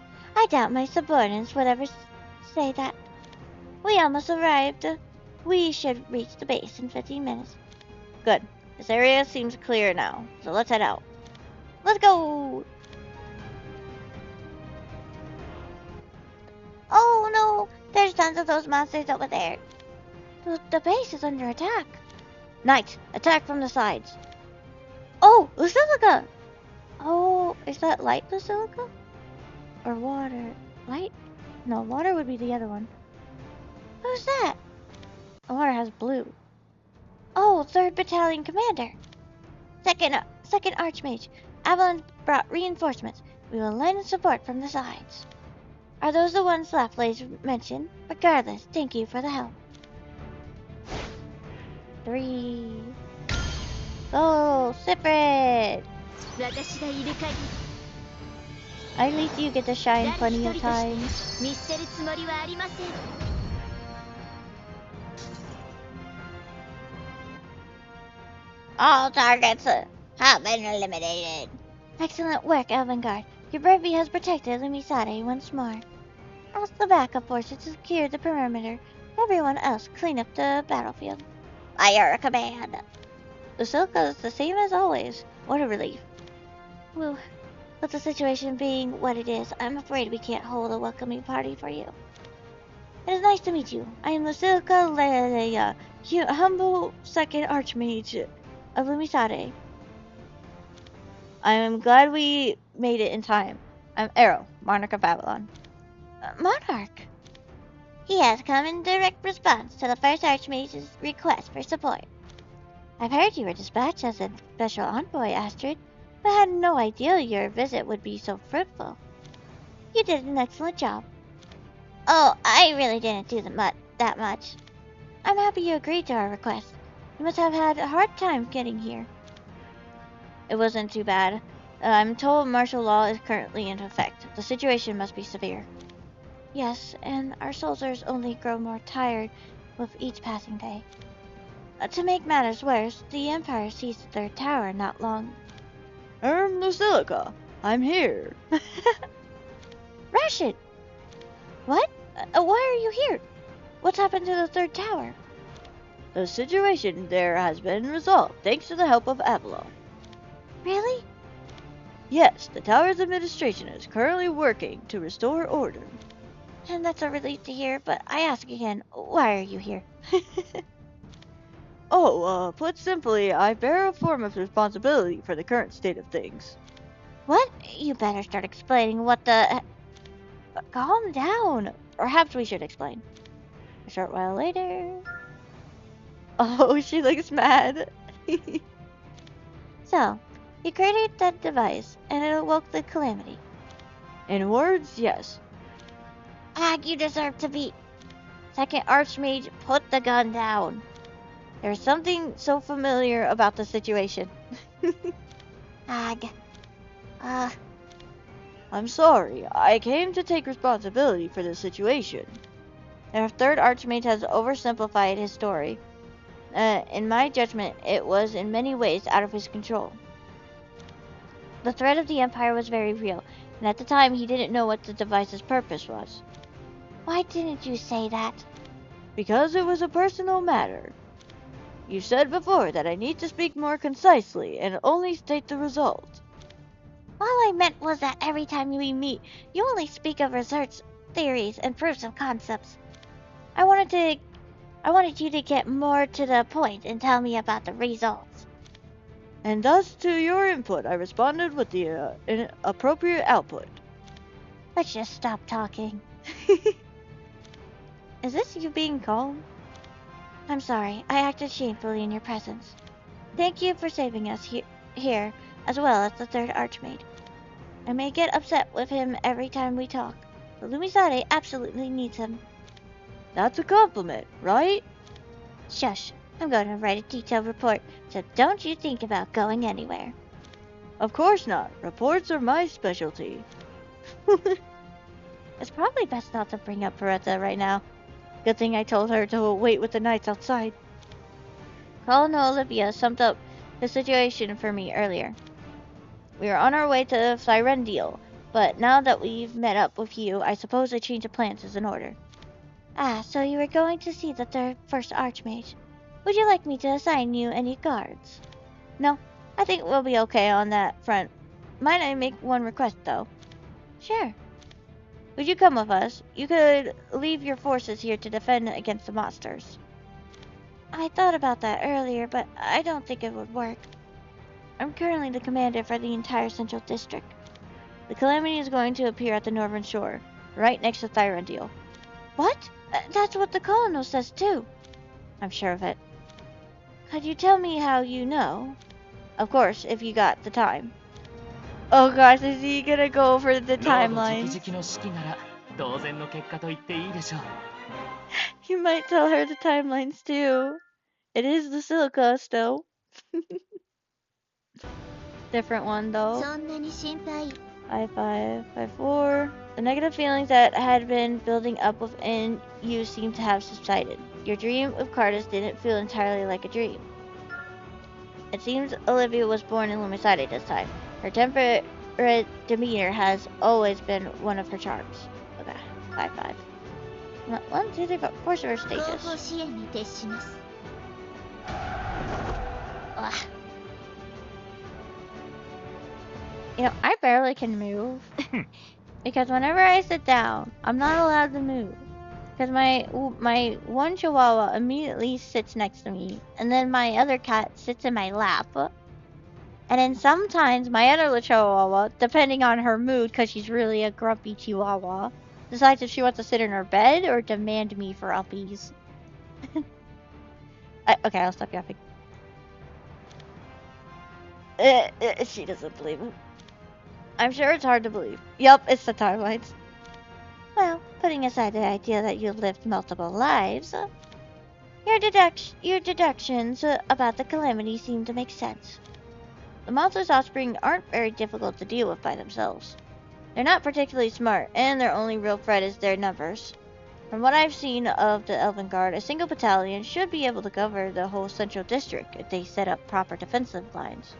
doubt my subordinates would ever say that. We almost arrived. We should reach the base in 15 minutes. Good. This area seems clear now, so let's head out. Let's go! Oh no! There's tons of those monsters over there. The base is under attack. Knight, attack from the sides. Oh, Basilica! Oh, is that light Basilica? Or water? Light? No, water would be the other one. Who's that? Water has blue. Oh, 3rd Battalion Commander. Second Archmage. Avalon brought reinforcements. We will lend support from the sides. Are those the ones Laplace mentioned? Regardless, thank you for the help. 3. Go, Cyprid! At least you get to shine plenty of times. All targets have been eliminated. Excellent work, Avangard. Your bravery has protected Lumisade once more. Ask the backup forces to secure the perimeter. Everyone else clean up the battlefield. By your command. Basilica is the same as always. What a relief. Well, with the situation being what it is, I'm afraid we can't hold a welcoming party for you. It is nice to meet you. I am Lucilica Leia, humble 2nd Archmage of Lumisade. I am glad we made it in time. I'm Arrow, Monarch of Babylon. Monarch? He has come in direct response to the 1st Archmage's request for support. I've heard you were dispatched as a special envoy, Astrid, but had no idea your visit would be so fruitful. You did an excellent job. Oh, I really didn't do that much. I'm happy you agreed to our request. You must have had a hard time getting here. It wasn't too bad. I'm told martial law is currently in effect. The situation must be severe. Yes, and our soldiers only grow more tired with each passing day. To make matters worse, the Empire seized the third tower not long. Lucilica, I'm here. Rashid! What? Why are you here? What's happened to the third tower? The situation there has been resolved thanks to the help of Avalon. Really? Yes, the tower's administration is currently working to restore order. And that's a relief to hear, but I ask again, why are you here? Put simply, I bear a form of responsibility for the current state of things. What? You better start explaining what the... Calm down. Perhaps we should explain. A short while later... Oh, she looks mad. So, you created that device, and it awoke the calamity. In words, yes. Ag, you deserve to be... Second Archmage, put the gun down. There's something so familiar about the situation. Ag. I'm sorry. I came to take responsibility for the situation. Our third Archmage has oversimplified his story. In my judgment, it was in many ways out of his control. The threat of the Empire was very real, and at the time he didn't know what the device's purpose was. Why didn't you say that? Because it was a personal matter. You said before that I need to speak more concisely and only state the result. All I meant was that every time we meet, you only speak of research, theories, and proofs of concepts. I wanted you to get more to the point and tell me about the results. And thus, to your input, I responded with the appropriate output. Let's just stop talking. Is this you being calm? I'm sorry, I acted shamefully in your presence. Thank you for saving us here, as well as the third Archmage. I may get upset with him every time we talk, but Lumisade absolutely needs him. That's a compliment, right? Shush, I'm going to write a detailed report, so don't you think about going anywhere. Of course not. Reports are my specialty. It's probably best not to bring up Beretta right now. Good thing I told her to wait with the knights outside. Colonel Olivia summed up the situation for me earlier. We are on our way to Thyrendil, but now that we've met up with you, I suppose a change of plans is in order. Ah, so you were going to see the first Archmage. Would you like me to assign you any guards? No, I think we'll be okay on that front. Might I make one request, though? Sure. Would you come with us? You could leave your forces here to defend against the monsters. I thought about that earlier, but I don't think it would work. I'm currently the commander for the entire Central District. The Calamity is going to appear at the northern shore, right next to Thyrendil. What? That's what the Colonel says too. I'm sure of it. Could you tell me how you know? Of course, if you got the time. Oh gosh, is he gonna go over the timeline? You might tell her the timelines too. It is the silica still. Different one though. そんなに心配 I-554. The negative feelings that had been building up within you seem to have subsided. Your dream of Cardus didn't feel entirely like a dream. It seems Olivia was born in Lumisade this time. Her temperate demeanor has always been one of her charms. Okay, 5-5. 1, 2, 3, 4 silver 後 stages. 方支援に徹します Ugh. You know, I barely can move. Because whenever I sit down, I'm not allowed to move. Because my one chihuahua immediately sits next to me. And then my other cat sits in my lap. And then sometimes my other chihuahua, depending on her mood, because she's really a grumpy chihuahua, decides if she wants to sit in her bed or demand me for uppies. Okay, I'll stop yapping. She doesn't believe it. I'm sure it's hard to believe. Yup, it's the timelines. Well, putting aside the idea that you lived multiple lives, Your deductions about the calamity seem to make sense. The monster's offspring aren't very difficult to deal with by themselves. They're not particularly smart, and their only real threat is their numbers. From what I've seen of the Elven Guard, a single battalion should be able to cover the whole central district if they set up proper defensive lines.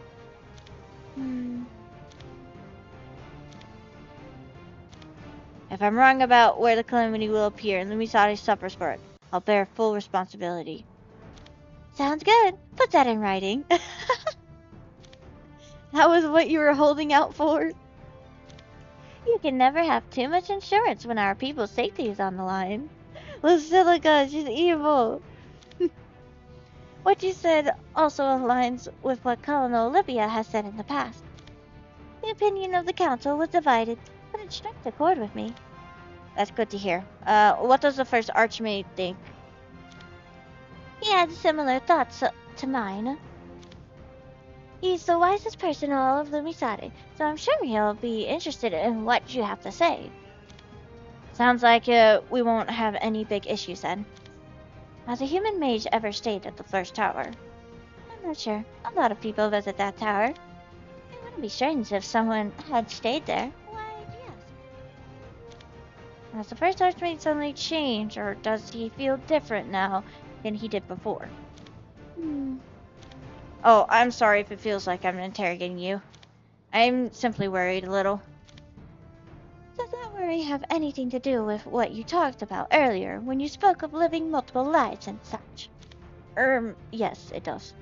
If I'm wrong about where the calamity will appear and Lumisade suffers for it, I'll bear full responsibility. Sounds good. Put that in writing. That was what you were holding out for? You can never have too much insurance when our people's safety is on the line. Lucilica, she's evil. What you said also aligns with what Colonel Olivia has said in the past. The opinion of the council was divided, but it struck a chord with me. That's good to hear. What does the first Archmage think? He had similar thoughts to mine. He's the wisest person in all of Lumisade, so I'm sure he'll be interested in what you have to say. Sounds like we won't have any big issues then. Has a human mage ever stayed at the first tower? I'm not sure. A lot of people visit that tower. It wouldn't be strange if someone had stayed there. Why, yes. Has the first Archmage suddenly changed, or does he feel different now than he did before? Oh, I'm sorry if it feels like I'm interrogating you. I'm simply worried a little. Does that worry have anything to do with what you talked about earlier when you spoke of living multiple lives and such? Yes, it does.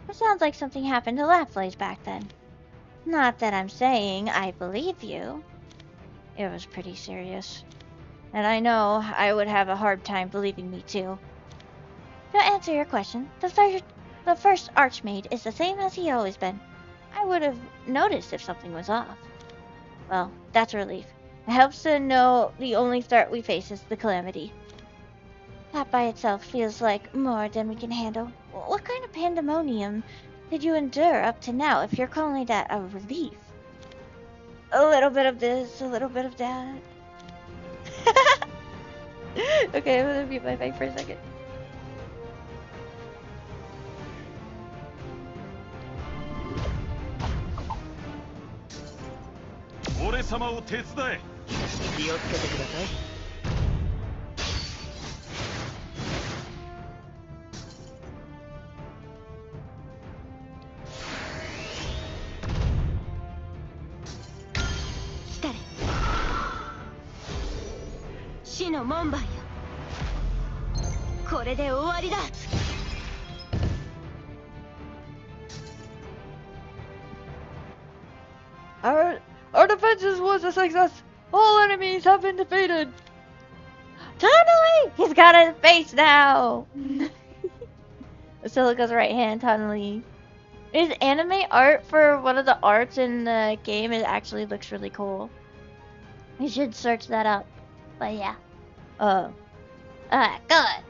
It sounds like something happened to Lapflaze back then. Not that I'm saying I believe you. It was pretty serious. And I know I would have a hard time believing me too. To answer your question, the first Archmage is the same as he always been. I would have noticed if something was off. Well, that's a relief. It helps to know the only threat we face is the calamity. That by itself feels like more than we can handle. What kind of pandemonium did you endure up to now if you're calling that a relief? A little bit of this, a little bit of that. Okay, I'm gonna mute my mic for a second. 俺様を手伝え。気をつけてください。来たれ。死の門番よ。これで終わりだ。Our defenses was a success. All enemies have been defeated. Tunnely! He's got his face now. Basilica's right hand, Tunnely. His anime art for one of the arts in the game, it actually looks really cool. You should search that up. But yeah. Good.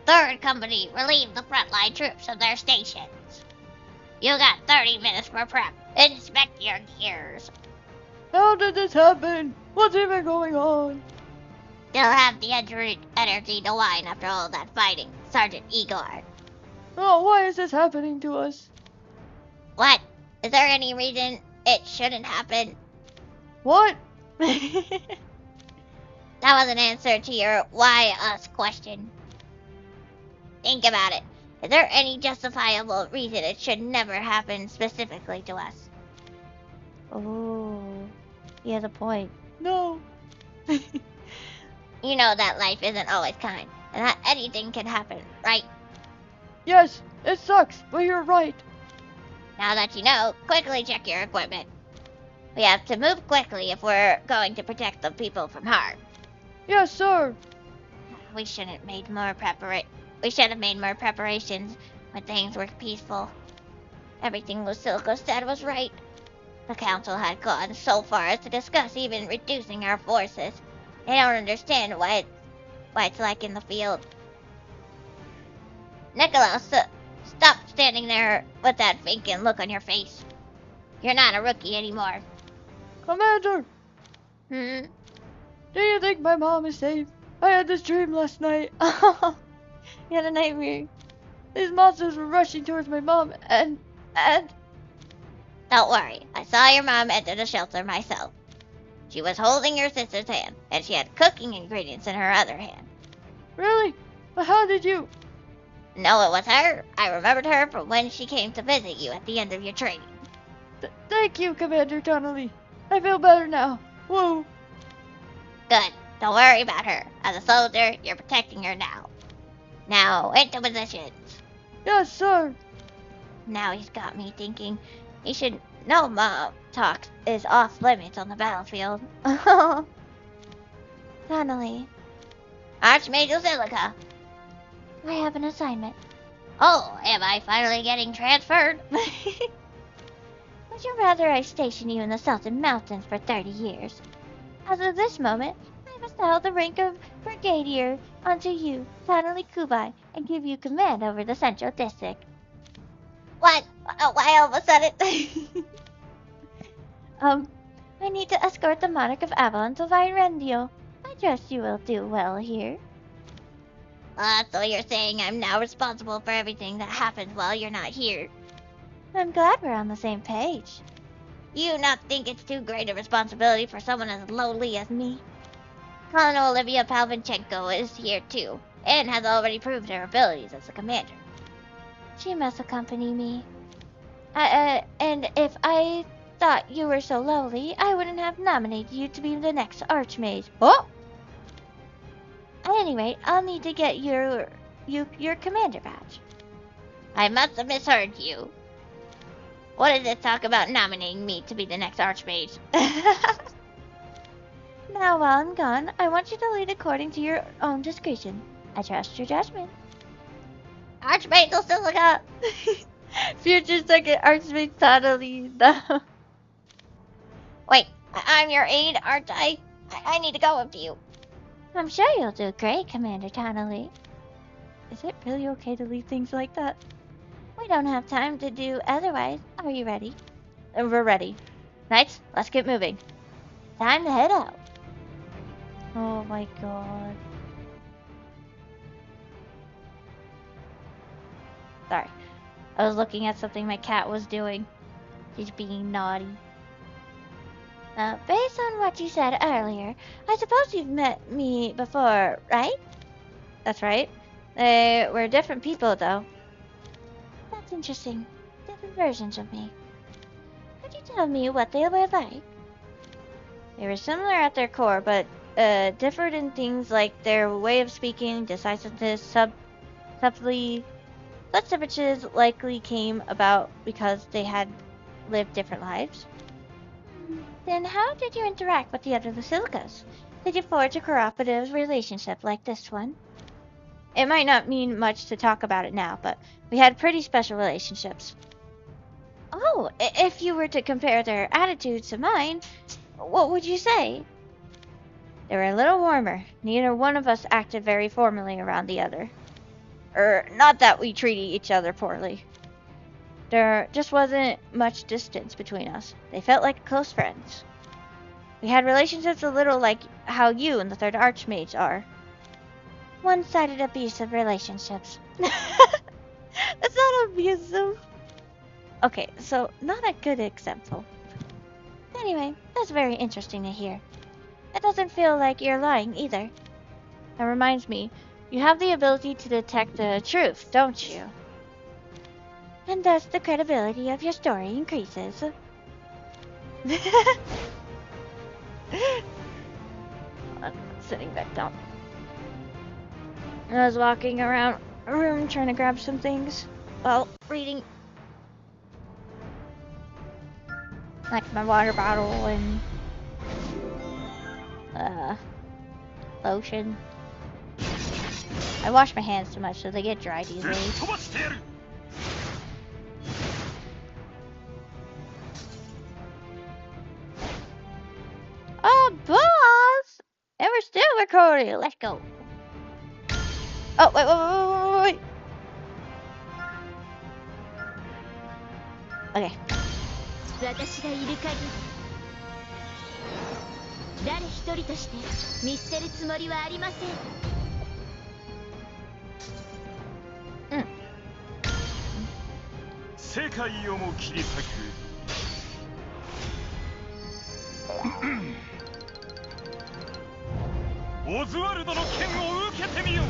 Third company relieve the frontline troops of their stations. You got 30 minutes for prep. Inspect your gears. How did this happen? What's even going on? You'll have the energy to whine after all that fighting, Sergeant Igor. Oh, why is this happening to us? What? Is there any reason it shouldn't happen? What? That was an answer to your why us question. Think about it. Is there any justifiable reason it should never happen specifically to us? Oh, he has a point. No. You know that life isn't always kind, and that anything can happen, right? Yes, it sucks, but you're right. Now that you know, quickly check your equipment. We have to move quickly if we're going to protect the people from harm. Yes, sir. We should have made more preparations when things were peaceful. Everything Lucilica said was right. The council had gone so far as to discuss even reducing our forces. They don't understand why it's like in the field. Nicholas, stop standing there with that vacant look on your face. You're not a rookie anymore. Commander, Hmm? do you think my mom is safe? I had this dream last night. He had a nightmare. These monsters were rushing towards my mom, and... Don't worry, I saw your mom enter the shelter myself. She was holding your sister's hand, and she had cooking ingredients in her other hand. Really? But how did you... No, it was her. I remembered her from when she came to visit you at the end of your training. Thank you, Commander Donnelly. I feel better now. Whoa. Good. Don't worry about her. As a soldier, you're protecting her now. Now, into positions. Yes, sir. Now he's got me thinking he should know Mom talk is off limits on the battlefield. Donnelly, Archmage Usilica. I have an assignment. Oh, am I finally getting transferred? Would you rather I station you in the Southern Mountains for 30 years? As of this moment, I must hold the rank of Brigadier unto you, Donnelly Kubai, and give you command over the Central District. What? Why all of a sudden? I need to escort the Monarch of Avalon to Virendio. I trust you will do well here. So you're saying I'm now responsible for everything that happens while you're not here? I'm glad we're on the same page. You not think it's too great a responsibility for someone as lowly as me? Colonel Olivia Palvinchenko is here too, and has already proved her abilities as a commander. She must accompany me. And if I thought you were so lowly, I wouldn't have nominated you to be the next Archmage. Oh! At any rate, I'll need to get your commander badge. I must have misheard you. What did it talk about nominating me to be the next Archmage? Now, while I'm gone, I want you to lead according to your own discretion. I trust your judgment. Archmage Usilica! Future second Archmage Donnelly. No. Wait, I'm your aide, aren't I? I need to go with you. I'm sure you'll do great, Commander Donnelly. Is it really okay to leave things like that? We don't have time to do otherwise. Are you ready? And we're ready. Knights, let's get moving. Time to head out. Oh my god. Sorry. I was looking at something my cat was doing. She's being naughty. Based on what you said earlier, I suppose you've met me before, right? That's right. We're different people, though. That's interesting. Different versions of me. Could you tell me what they were like? They were similar at their core, but differed in things like their way of speaking, decisiveness, subtly. Such differences likely came about because they had lived different lives. Then how did you interact with the other Lucilicas? Did you forge a cooperative relationship like this one? It might not mean much to talk about it now, but we had pretty special relationships. Oh, if you were to compare their attitudes to mine, what would you say? They were a little warmer. Neither one of us acted very formally around the other. Not that we treated each other poorly. There just wasn't much distance between us. They felt like close friends. We had relationships a little like how you and the third Archmage are. One-sided abusive relationships. That's not abusive. Okay, so not a good example. Anyway, that's very interesting to hear. It doesn't feel like you're lying either. That reminds me, you have the ability to detect the truth, don't you? And thus the credibility of your story increases. I'm sitting back down. I was walking around a room trying to grab some things while reading. Like my water bottle and lotion. I wash my hands too much so they get dried easily. Oh, boss! And we're still recording. Let's go. Oh, wait. Okay. 私がいる限り誰一人として見捨てるつもりはありません。世界をも切り裂くオズワルドの剣を受けてみよう。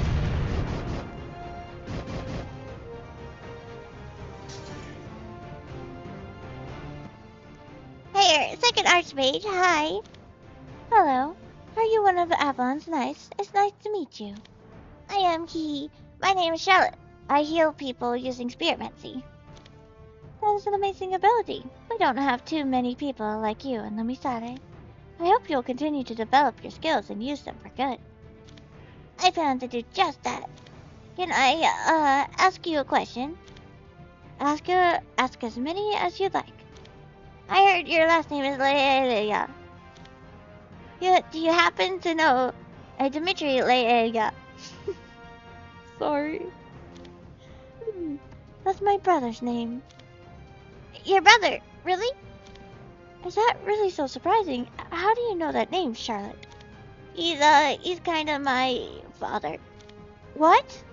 Hey, second Archmage, hi. Hello. Are you one of Avalon's Knights? It's nice to meet you. I am he. My name is Charlotte. I heal people using Spiritmancy. That is an amazing ability. We don't have too many people like you in Lumisare. I hope you'll continue to develop your skills and use them for good. I plan to do just that. Can I, ask you a question? Ask as many as you'd like. I heard your last name is Leia. Do you happen to know Dimitri Leia? Sorry. That's my brother's name. Your brother? Really? Is that really so surprising? How do you know that name, Charlotte? He's kind of my father. What?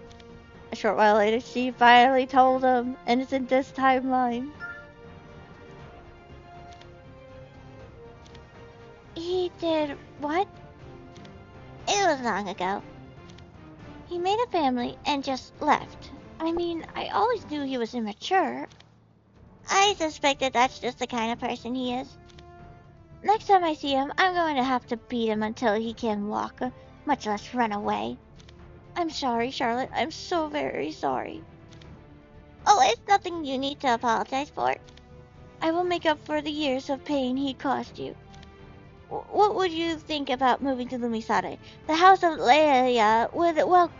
A short while later, she finally told him, and it's in this timeline. He did what? It was long ago. He made a family and just left. I mean, I always knew he was immature. I suspected that's just the kind of person he is. Next time I see him, I'm going to have to beat him until he can walk, much less run away. I'm sorry, Charlotte. I'm so very sorry. Oh, it's nothing you need to apologize for. I will make up for the years of pain he caused you. What would you think about moving to Lumisare? The house of Leia would, well...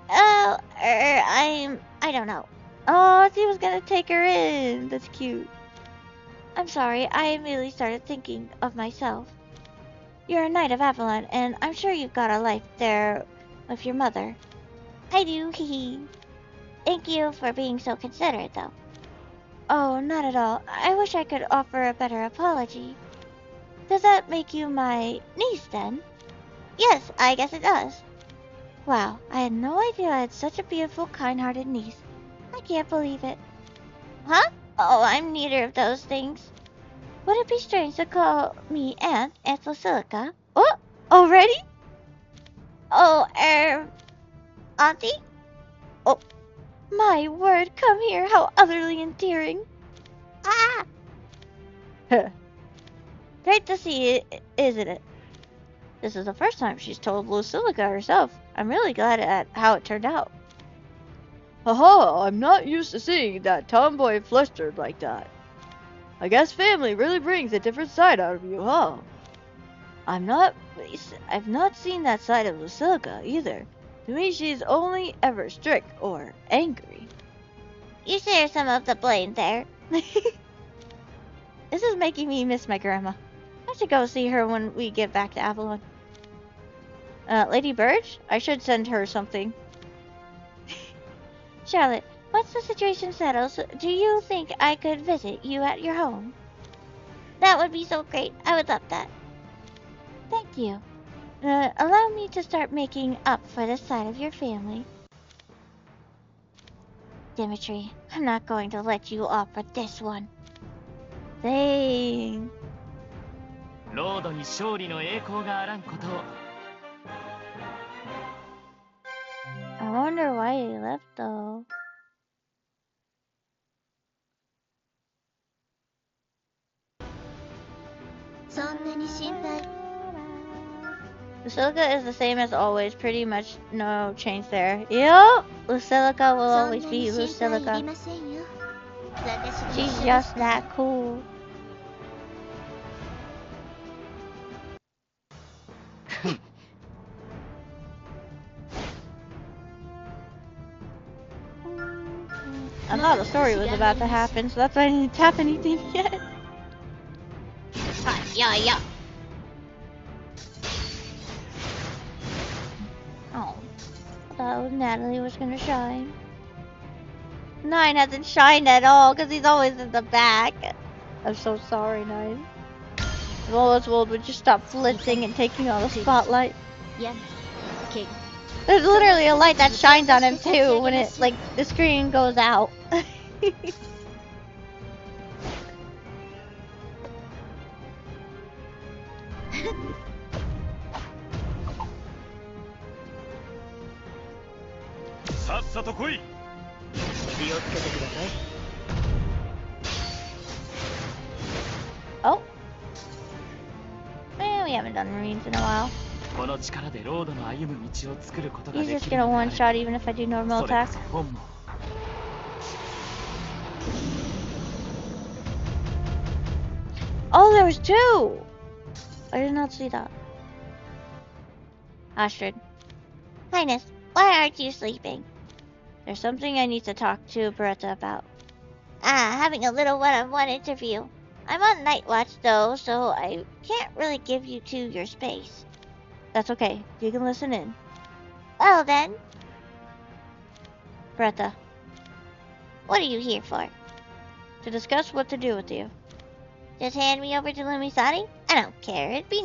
I don't know. Oh, she was gonna take her in. That's cute. I'm sorry, I immediately started thinking of myself. You're a Knight of Avalon, and I'm sure you've got a life there with your mother. I do, hee. Thank you for being so considerate, though. Oh, not at all. I wish I could offer a better apology. Does that make you my niece, then? Yes, I guess it does. Wow, I had no idea I had such a beautiful, kind-hearted niece. I can't believe it. Huh? Oh, I'm neither of those things. Would it be strange to call me Aunt Lucilica? Oh, already? Oh, Auntie? Oh, my word, come here, how utterly endearing. Ah! Great to see it, isn't it? This is the first time she's told Lucilica herself. I'm really glad at how it turned out. Haha, I'm not used to seeing that tomboy flustered like that. I guess family really brings a different side out of you, huh? I've not seen that side of Lucilica either. To me, she's only ever strict or angry. You share some of the blame there. This is making me miss my grandma. I should go see her when we get back to Avalon. Lady Birch? I should send her something. Charlotte, once the situation settles, do you think I could visit you at your home? That would be so great. I would love that. Thank you. Allow me to start making up for this side of your family. Dimitri, I'm not going to let you off for this one. Dang. ロードに勝利の栄光があらんことを。 I wonder why he left though. Lucilica is the same as always, pretty much no change there. Yup, Lucilica will always be Lucilica. She's just that cool. I thought the story was about to happen, so that's why I didn't tap anything yet. Yeah. Oh, I thought Natalie was gonna shine. 9 hasn't shined at all because he's always in the back. I'm so sorry, 9. If all this world would just stop flipping and taking all the spotlight. There's literally a light that shines on him too when it, like, the screen goes out. さっさと来い。気をつけてください。 Oh. We haven't done Marines in a while. この力でロードの歩む道を作ることが He's で just きる gonna のであ one れば shot even if I do normal それ attack. こそ本望。 Oh, there was two! I did not see that. Astrid, Highness, why aren't you sleeping? there's something I need to talk to Beretta about. Having a little one-on-one interview. I'm on night watch though, so I can't really give you two your space. That's okay. You can listen in. Well then, Beretta, what are you here for? to discuss what to do with you. Just hand me over to Lumisani? I don't care. It'd be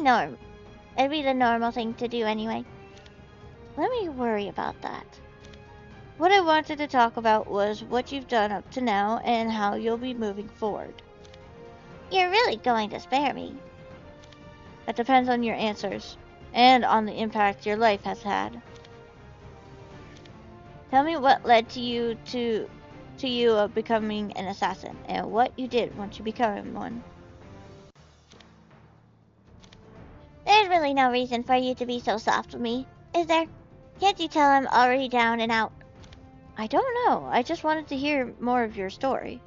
the normal thing to do anyway. Let me worry about that. What I wanted to talk about was what you've done up to now and how you'll be moving forward. You're really going to spare me. That depends on your answers and on the impact your life has had. Tell me what led to you becoming an assassin and what you did once you became one. There's really no reason for you to be so soft with me, is there? Can't you tell I'm already down and out? I don't know. I just wanted to hear more of your story.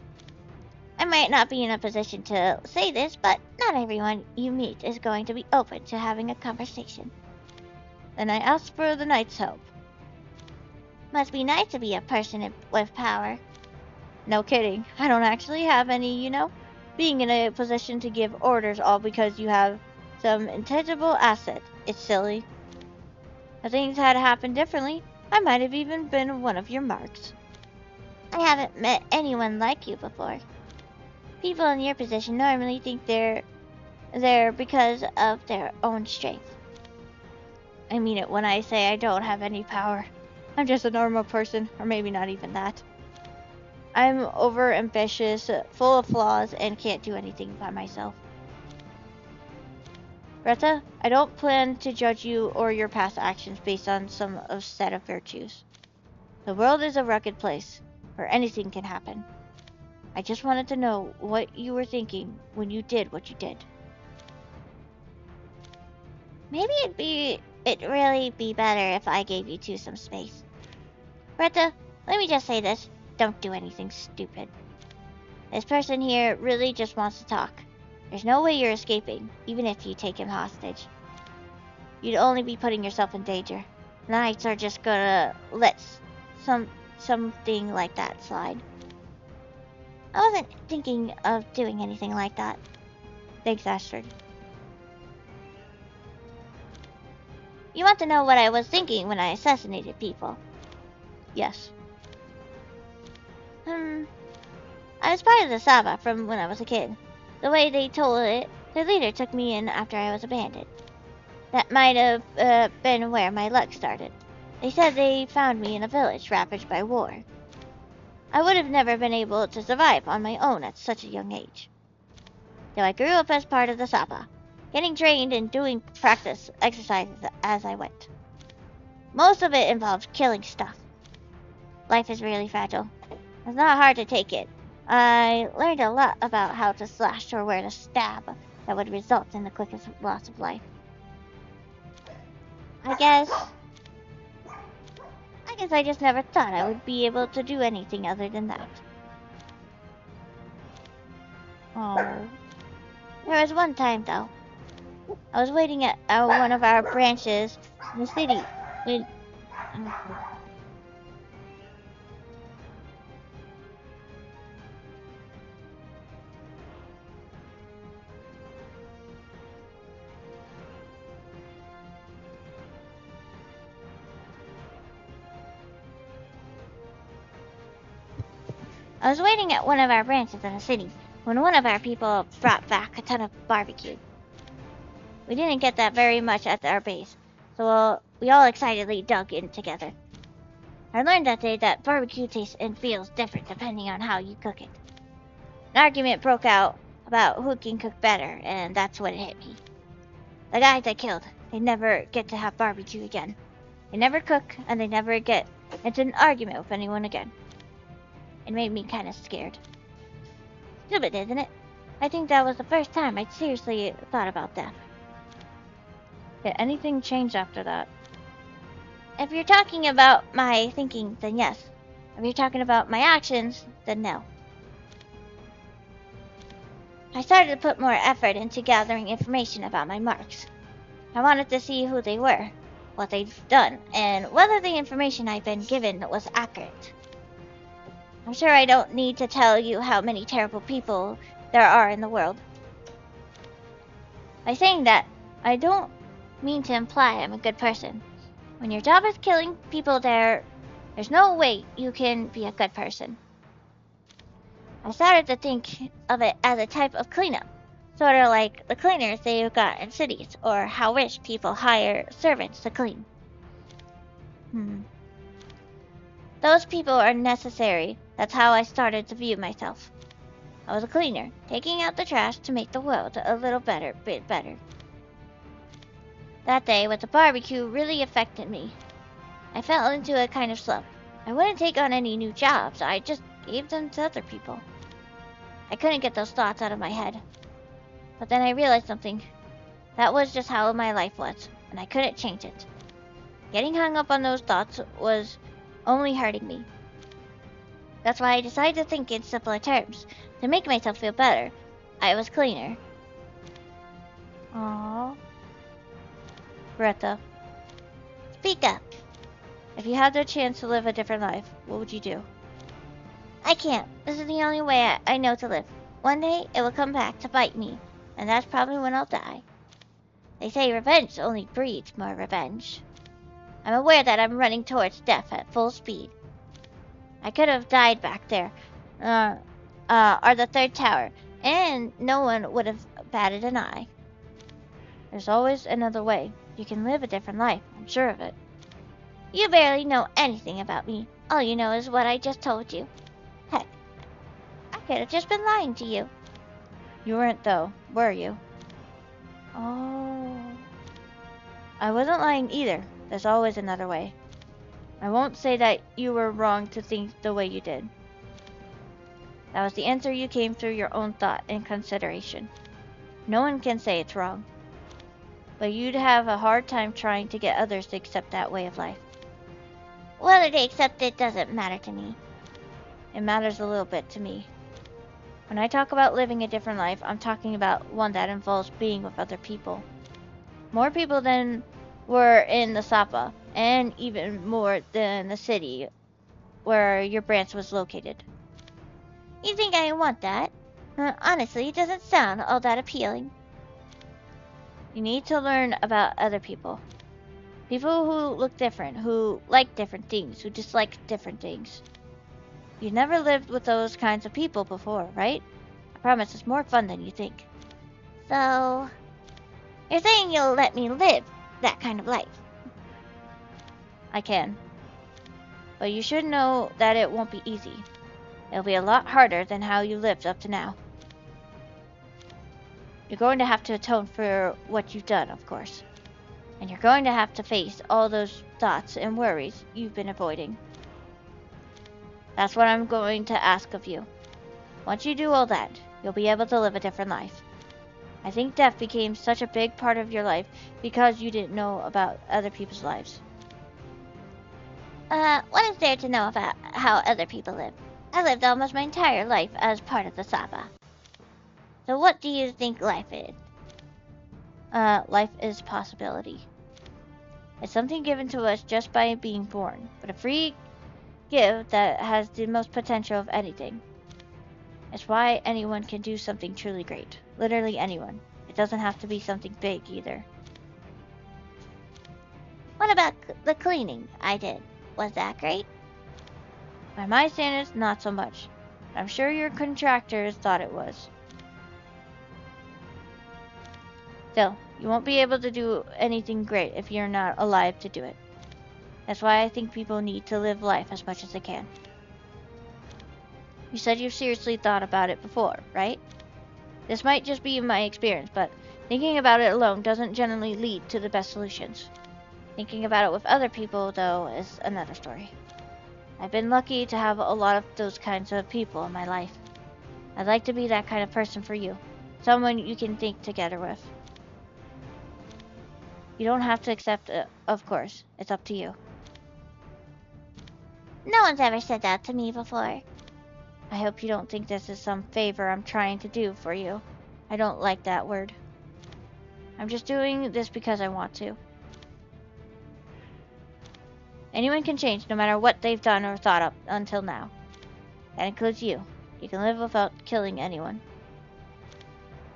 I might not be in a position to say this, but not everyone you meet is going to be open to having a conversation. Then I asked for the knight's help. Must be nice to be a person with power. No kidding. I don't actually have any, Being in a position to give orders all because you have some intangible asset. It's silly. If things had happened differently, I might have even been one of your marks. I haven't met anyone like you before. People in your position normally think they're there because of their own strength. I mean it when I say I don't have any power. I'm just a normal person, or maybe not even that. I'm over-ambitious, full of flaws, and can't do anything by myself. Beretta, I don't plan to judge you or your past actions based on some set of virtues. The world is a rugged place, where anything can happen. I just wanted to know what you were thinking when you did what you did. Maybe it'd really be better if I gave you two some space. Beretta, let me just say this. Don't do anything stupid. This person here really just wants to talk. There's no way you're escaping, even if you take him hostage. You'd only be putting yourself in danger. The Knights are just gonna let something like that slide. I wasn't thinking of doing anything like that. Thanks, Astrid. You want to know what I was thinking when I assassinated people? Yes. I was part of the Saba from when I was a kid. The way they told it, the leader took me in after I was abandoned. That might have been where my luck started. They said they found me in a village ravaged by war. I would have never been able to survive on my own at such a young age. So I grew up as part of the Saba, getting trained and doing practice exercises as I went. Most of it involved killing stuff. Life is really fragile. It's not hard to take it. I learned a lot about how to slash or where to stab that would result in the quickest loss of life. I guess I just never thought I would be able to do anything other than that. Oh. There was one time, though. I was waiting at one of our branches in the city when... I was waiting at one of our branches in the city when one of our people brought back a ton of barbecue. We didn't get that very much at our base, so we all excitedly dug in together. I learned that day that barbecue tastes and feels different depending on how you cook it. An argument broke out about who can cook better, and that's when it hit me. The guys I killed, they never get to have barbecue again. They never cook, and they never get into an argument with anyone again. It made me kind of scared. Stupid, isn't it? I think that was the first time I'd seriously thought about death. Did anything change after that? If you're talking about my thinking, then yes. If you're talking about my actions, then no. I started to put more effort into gathering information about my marks. I wanted to see who they were, what they've done, and whether the information I've been given was accurate. I'm sure I don't need to tell you how many terrible people there are in the world. By saying that, I don't mean to imply I'm a good person. When your job is killing people, there's no way you can be a good person. I started to think of it as a type of cleanup, sort of like the cleaners they've got in cities, or how rich people hire servants to clean. Those people are necessary. That's how I started to view myself. I was a cleaner, taking out the trash to make the world a little bit better. That day with the barbecue really affected me. I fell into a kind of slump. I wouldn't take on any new jobs, I just gave them to other people. I couldn't get those thoughts out of my head. But then I realized something. That was just how my life was, and I couldn't change it. Getting hung up on those thoughts was only hurting me. That's why I decided to think in simpler terms, to make myself feel better. I was cleaner. Aww. Greta, Speak up. if you had the chance to live a different life, what would you do? I can't. This is the only way I know to live. One day, it will come back to bite me, and that's probably when I'll die. They say revenge only breeds more revenge. I'm aware that I'm running towards death at full speed. I could have died back there, or the third tower, and no one would have batted an eye. There's always another way. You can live a different life, I'm sure of it. You barely know anything about me. All you know is what I just told you. Heck, I could have just been lying to you. You weren't though, were you? Oh. I wasn't lying either. There's always another way. I won't say that you were wrong to think the way you did. That was the answer you came through your own thought and consideration. No one can say it's wrong. But you'd have a hard time trying to get others to accept that way of life. Whether they accept it doesn't matter to me. It matters a little bit to me. When I talk about living a different life, I'm talking about one that involves being with other people. More people than were in the Sapa, and even more than the city where your branch was located. You think I want that? Honestly, it doesn't sound all that appealing. You need to learn about other people. People who look different, who like different things, who dislike different things. You've never lived with those kinds of people before, right? I promise it's more fun than you think. So, you're saying you'll let me live that kind of life? I can. But you should know that it won't be easy. It'll be a lot harder than how you lived up to now. You're going to have to atone for what you've done, of course. And you're going to have to face all those thoughts and worries you've been avoiding. That's what I'm going to ask of you. Once you do all that, you'll be able to live a different life. I think death became such a big part of your life because you didn't know about other people's lives. What is there to know about how other people live? I lived almost my entire life as part of the Sapa. So what do you think life is? Life is possibility. It's something given to us just by being born, but a free gift that has the most potential of anything. It's why anyone can do something truly great. Literally anyone. It doesn't have to be something big either. What about the cleaning I did? Was that great? By my standards, not so much. But I'm sure your contractors thought it was. Still, you won't be able to do anything great if you're not alive to do it. That's why I think people need to live life as much as they can. You said you've seriously thought about it before, right? This might just be my experience, but Thinking about it alone doesn't generally lead to the best solutions. Thinking about it with other people, though, is another story. I've been lucky to have a lot of those kinds of people in my life. I'd like to be that kind of person for you. Someone you can think together with. You don't have to accept it, of course. It's up to you. No one's ever said that to me before. I hope you don't think this is some favor I'm trying to do for you. I don't like that word. I'm just doing this because I want to. Anyone can change no matter what they've done or thought up until now. That includes you. You can live without killing anyone.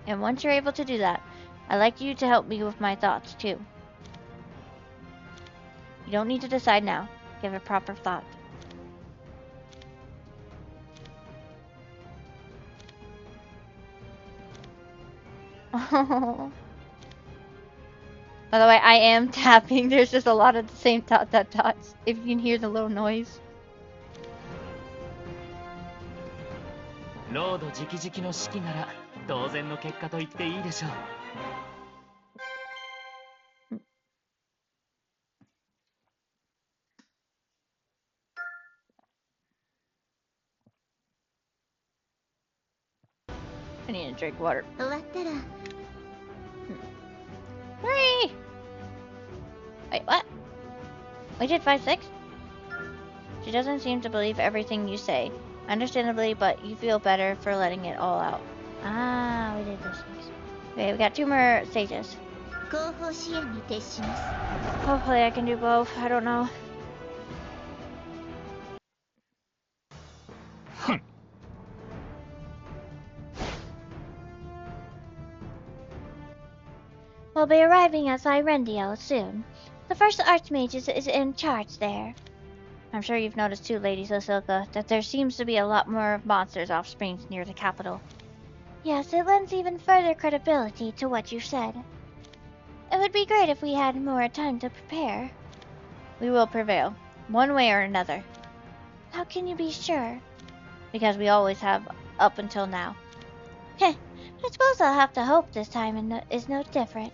And once you're able to do that, I'd like you to help me with my thoughts too. You don't need to decide now. Give it proper thought. By the way, I am tapping. There's just a lot of the same dots. If you can hear the little noise. ロード直々の指揮なら当然の結果と言っていいでしょう。I need to drink water. 終わったら Hurry! Wait, what? We did 5-6? She doesn't seem to believe everything you say. Understandably, but you feel better for letting it all out. Ah, we did those things. Okay, we got 2 more stages. 後方支援に徹します Hopefully I can do both. I don't know. We'll be arriving at Cyrendio soon. The first Archmage is in charge there. I'm sure you've noticed too, Lady Cecilka, that there seems to be a lot more of monsters off springs near the capital. Yes, it lends even further credibility to what you said. It would be great if we had more time to prepare. We will prevail, one way or another. How can you be sure? Because we always have up until now. Heh, I suppose I'll have to hope this time is no different.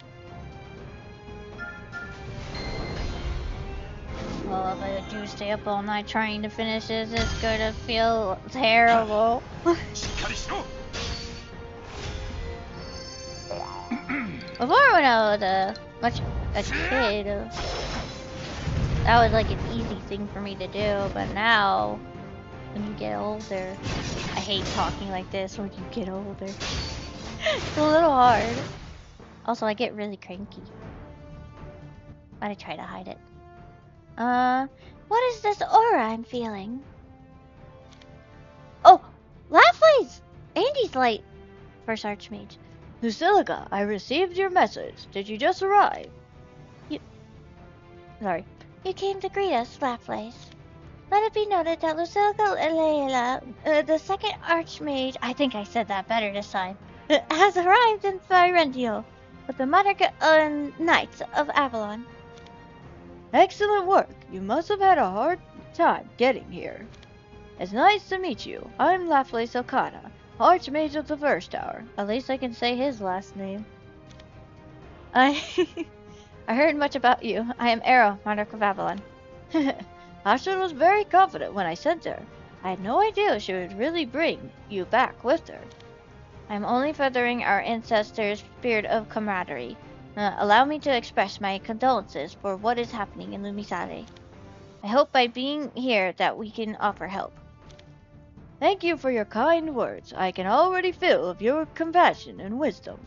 Well, if I do stay up all night trying to finish this, it's gonna feel terrible. しっかりしろ Before when I was much a kid, that was like an easy thing for me to do, but now, when you get older, I hate talking like this when you get older. It's a little hard. Also, I get really cranky. But I try to hide it. What is this aura I'm feeling? Oh! Laughleys! Andy's late! First Archmage. Lucilica, I received your message. Did you just arrive? Sorry. You came to greet us, Laplace. Let it be noted that Lucilica Leila, the second Archmage, I think I said that better this time. has arrived in Firendio with the Monarch Knights of Avalon. Excellent work. You must have had a hard time getting here. It's nice to meet you. I'm Laplace Okada, Archmage of the First Tower. At least I can say his last name. I heard much about you. I am Era, Monarch of Avalon. Ashlyn was very confident when I sent her. I had no idea she would really bring you back with her. I am only furthering our ancestors' spirit of camaraderie. Allow me to express my condolences for what is happening in Lumisare. I hope by being here that we can offer help. Thank you for your kind words. I can already feel of your compassion and wisdom.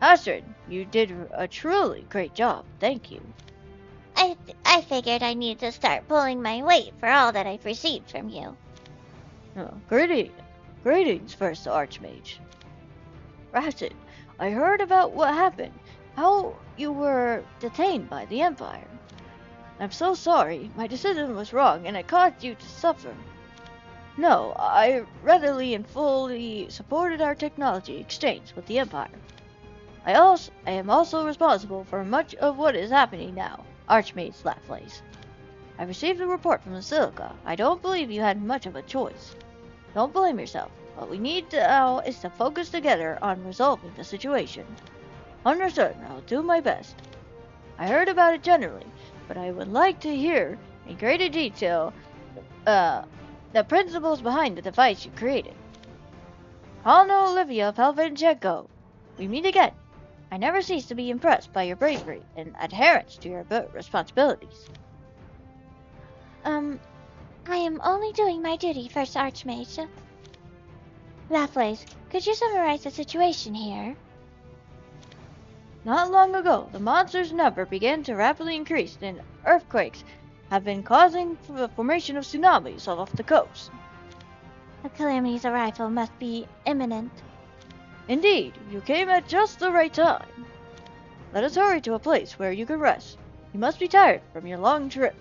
Astrid, you did a truly great job. Thank you. I figured I needed to start pulling my weight for all that I've received from you. Greetings, First Archmage. Ratchet, I heard about what happened. How you were detained by the Empire. I'm so sorry. My decision was wrong and it caused you to suffer. No, I readily and fully supported our technology exchange with the Empire. I am also responsible for much of what is happening now, Archmage Laplace. I received a report from the Silica. I don't believe you had much of a choice. Don't blame yourself. What we need now is to focus together on resolving the situation. Understood. I'll do my best. I heard about it generally, but I would like to hear in greater detail the principles behind the device you created. Halno Olivia Palvinchenko, we meet again. I never cease to be impressed by your bravery and adherence to your responsibilities. I am only doing my duty, First Archmage. Lovelace, could you summarize the situation here? Not long ago, the monster's number began to rapidly increase, and earthquakes have been causing the formation of tsunamis off the coast. The Calamity's arrival must be imminent. Indeed, you came at just the right time. Let us hurry to a place where you can rest. You must be tired from your long trip.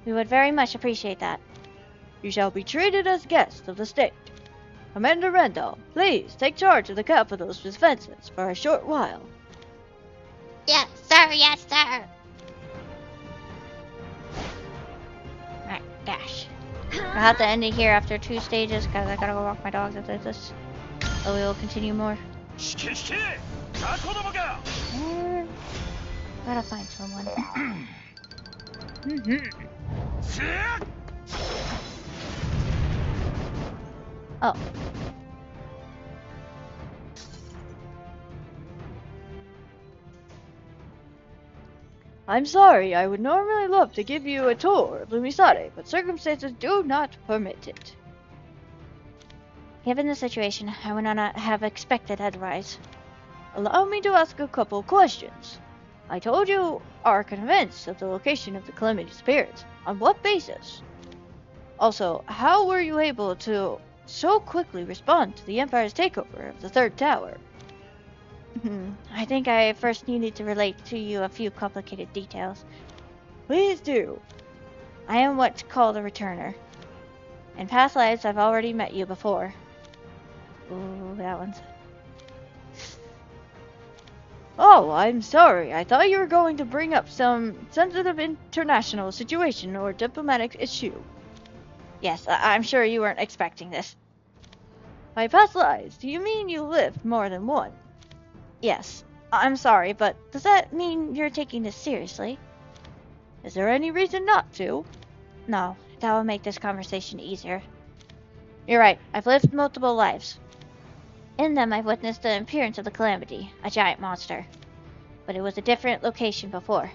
We would very much appreciate that. You shall be treated as guests of the state. Commander Randall, please take charge of the capital's defenses for a short while. Yes, sir, yes, sir. Alright, dash. I'll have to end it here after 2 stages because I gotta go walk my dogs after this. So we will continue more. Gotta find someone. Oh. I'm sorry, I would normally love to give you a tour of Lumisade, but circumstances do not permit it. Given the situation, I would not have expected otherwise. Allow me to ask a couple questions. I told you are convinced of the location of the Calamity's appearance. On what basis? Also, how were you able to so quickly respond to the Empire's takeover of the third tower? I think I first needed to relate to you a few complicated details. Please do. I am what's called a returner. In past lives, I've already met you before. Ooh, that one's... Oh, I'm sorry. I thought you were going to bring up some sensitive international situation or diplomatic issue. Yes, I'm sure you weren't expecting this. By past lives, do you mean you lived more than one? Yes. I'm sorry, but does that mean you're taking this seriously? Is there any reason not to? No, that will make this conversation easier. You're right, I've lived multiple lives. In them, I've witnessed the appearance of the Calamity, a giant monster. But it was a different location before.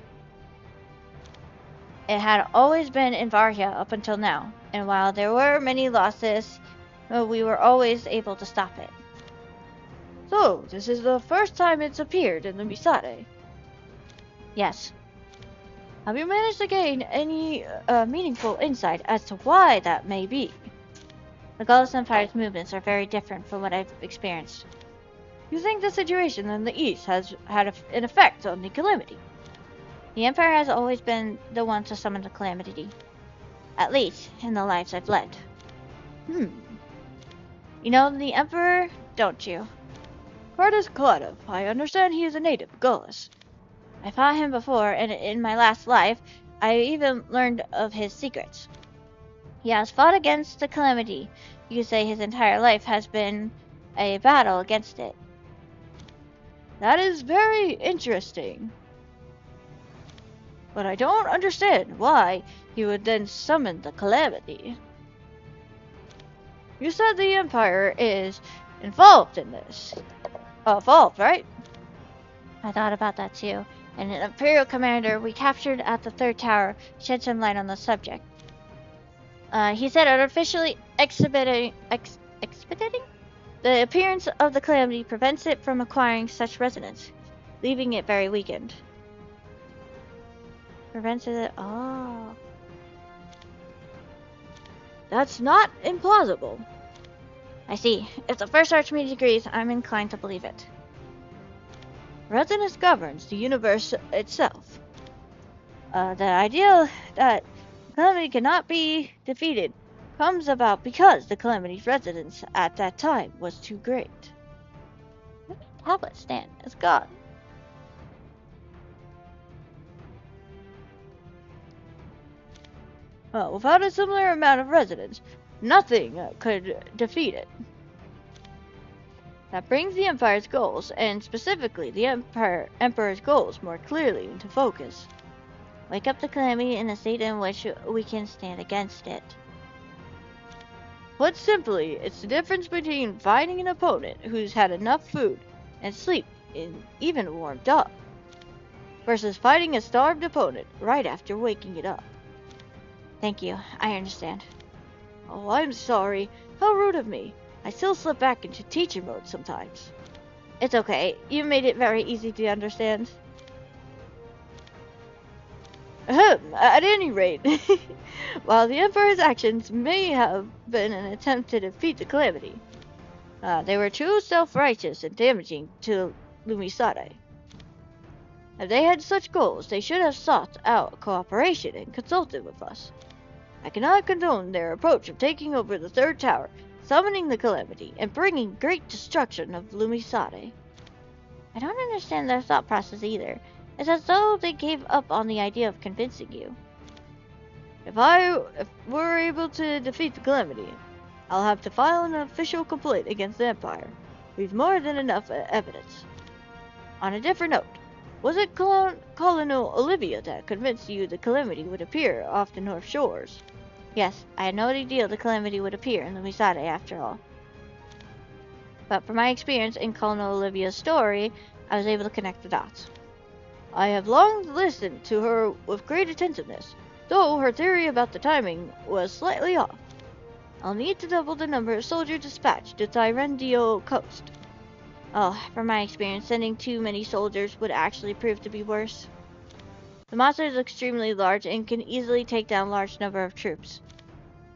It had always been in Varhia up until now, and while there were many losses, we were always able to stop it. So, this is the first time it's appeared in the Misade? Yes. Have you managed to gain any meaningful insight as to why that may be? The Gaullist Empire's movements are very different from what I've experienced. You think the situation in the East has had an effect on the Calamity? The Empire has always been the one to summon the Calamity. At least, in the lives I've led. You know the Emperor, don't you? Cardus Kaladov. I understand he is a native Gaullist. I fought him before, and in my last life, I even learned of his secrets. He has fought against the Calamity. You could say his entire life has been a battle against it. That is very interesting. But I don't understand why he would then summon the Calamity. You said the Empire is involved in this. Involved, right? I thought about that too, and an Imperial commander we captured at the third tower shed some light on the subject. He said artificially expediting the appearance of the Calamity prevents it from acquiring such resonance, leaving it very weakened. Prevents it. Oh. That's not implausible. I see. If the First Archmage agrees, I'm inclined to believe it. Resonance governs the universe itself. The idea that Calamity cannot be defeated comes about because the Calamity's resonance at that time was too great. Where did the tablet stand? It's gone. Well, without a similar amount of resonance, nothing could defeat it. That brings the Empire's goals, and specifically the Emperor's goals, more clearly into focus. Wake up the Calamity in a state in which we can stand against it. Put simply, it's the difference between fighting an opponent who's had enough food and sleep and even warmed up, versus fighting a starved opponent right after waking it up. Thank you, I understand. Oh, I'm sorry. How rude of me. I still slip back into teacher mode sometimes. It's okay, you made it very easy to understand. At any rate, while the Emperor's actions may have been an attempt to defeat the Calamity, they were too self-righteous and damaging to Lumisade. If they had such goals, they should have sought out cooperation and consulted with us. I cannot condone their approach of taking over the third tower, summoning the Calamity, and bringing great destruction of Lumisade. I don't understand their thought process either. It's as though they gave up on the idea of convincing you. If we're able to defeat the Calamity, I'll have to file an official complaint against the Empire. We've more than enough evidence. On a different note, was it Colonel Olivia that convinced you the Calamity would appear off the North Shores? Yes, I had no idea the Calamity would appear in Lumisade after all. But from my experience in Colonel Olivia's story, I was able to connect the dots. I have long listened to her with great attentiveness, though her theory about the timing was slightly off. I'll need to double the number of soldiers dispatched to Tyrandio Coast. Oh, from my experience, sending too many soldiers would actually prove to be worse. The monster is extremely large and can easily take down a large number of troops.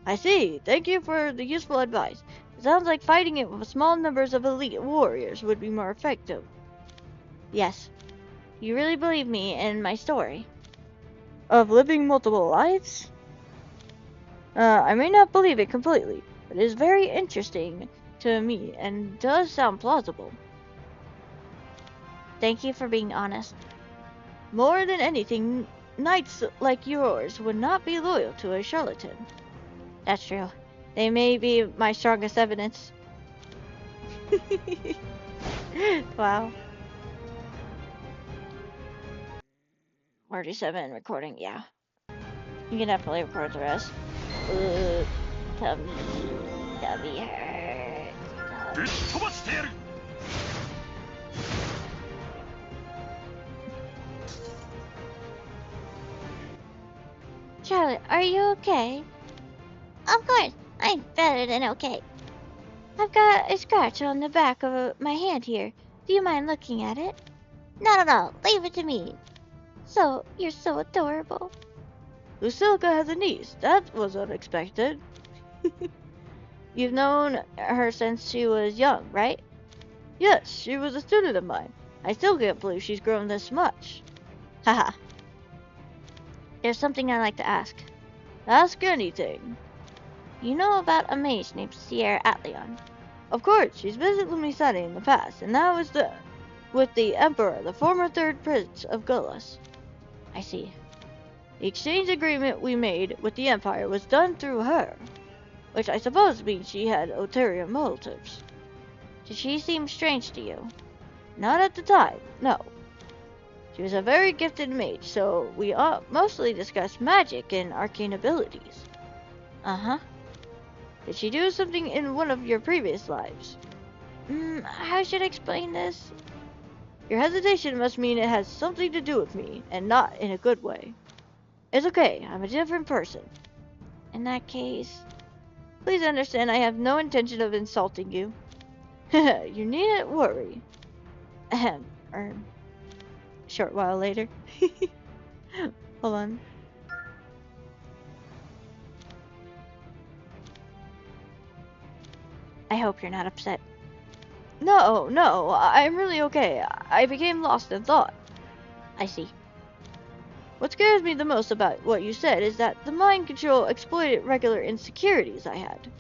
I see. Thank you for the useful advice. It sounds like fighting it with small numbers of elite warriors would be more effective. Yes. You really believe me in my story? Of living multiple lives? I may not believe it completely, but it is very interesting to me and does sound plausible. Thank you for being honest. More than anything, knights like yours would not be loyal to a charlatan. That's true. They may be my strongest evidence. Wow. 47 recording, yeah. You can definitely record the rest. Tummy hurts. Charlotte, are you okay? Of course, I'm better than okay. I've got a scratch on the back of my hand here. Do you mind looking at it? Not at all. Leave it to me. So, you're so adorable. Lucilica has a niece. That was unexpected. You've known her since she was young, right? Yes, she was a student of mine. I still can't believe she's grown this much. Haha. There's something I'd like to ask. Ask anything. You know about a mage named Sierra Atleon? Of course, she's visited Lumisade in the past, and that was with the Emperor, the former third prince of Gullus. I see. The exchange agreement we made with the Empire was done through her, which I suppose means she had ulterior motives. Did she seem strange to you? Not at the time, no. She was a very gifted mage, so we mostly discussed magic and arcane abilities. Uh-huh. Did she do something in one of your previous lives? How should I explain this? Your hesitation must mean it has something to do with me, and not in a good way. It's okay, I'm a different person. In that case... Please understand I have no intention of insulting you. You needn't worry. Short while later. Hold on. I hope you're not upset. No, I'm really okay. I became lost in thought. I see. What scares me the most about what you said is that the mind control exploited regular insecurities I had.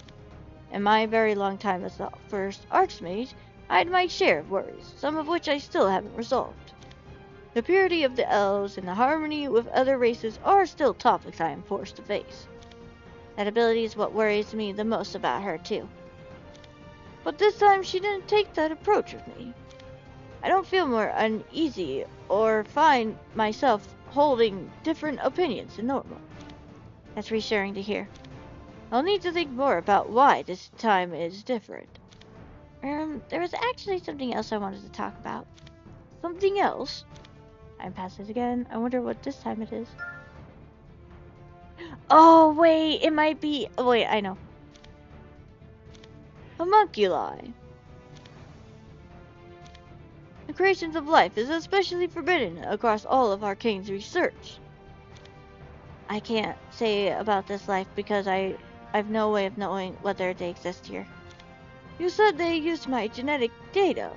In my very long time as the first Archmage, I had my share of worries, some of which I still haven't resolved. The purity of the elves and the harmony with other races are still topics I am forced to face. That ability is what worries me the most about her, too. But this time she didn't take that approach with me. I don't feel more uneasy or find myself holding different opinions than normal. That's reassuring to hear. I'll need to think more about why this time is different. There was actually something else I wanted to talk about. Something else? I pass it again. I wonder what this time it is. Oh, wait, it might be... Oh, wait, I know. Homunculi. The creations of life is especially forbidden across all of Arcane's research. I can't say about this life because I've no way of knowing whether they exist here. You said they used my genetic data.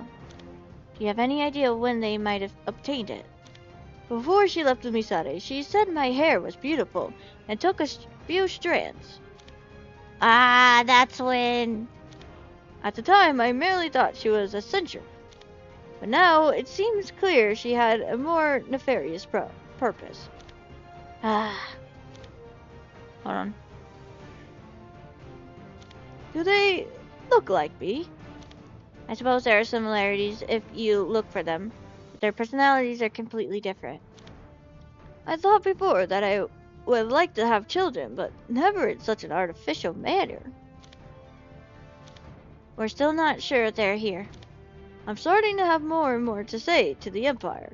Do you have any idea when they might have obtained it? Before she left with Misare, she said my hair was beautiful and took a few strands. Ah, that's when... At the time, I merely thought she was eccentric. But now, it seems clear she had a more nefarious purpose. Ah. Hold on. Do they look like me? I suppose there are similarities if you look for them. But their personalities are completely different. I thought before that I would like to have children, but never in such an artificial manner. We're still not sure they're here. I'm starting to have more and more to say to the Empire.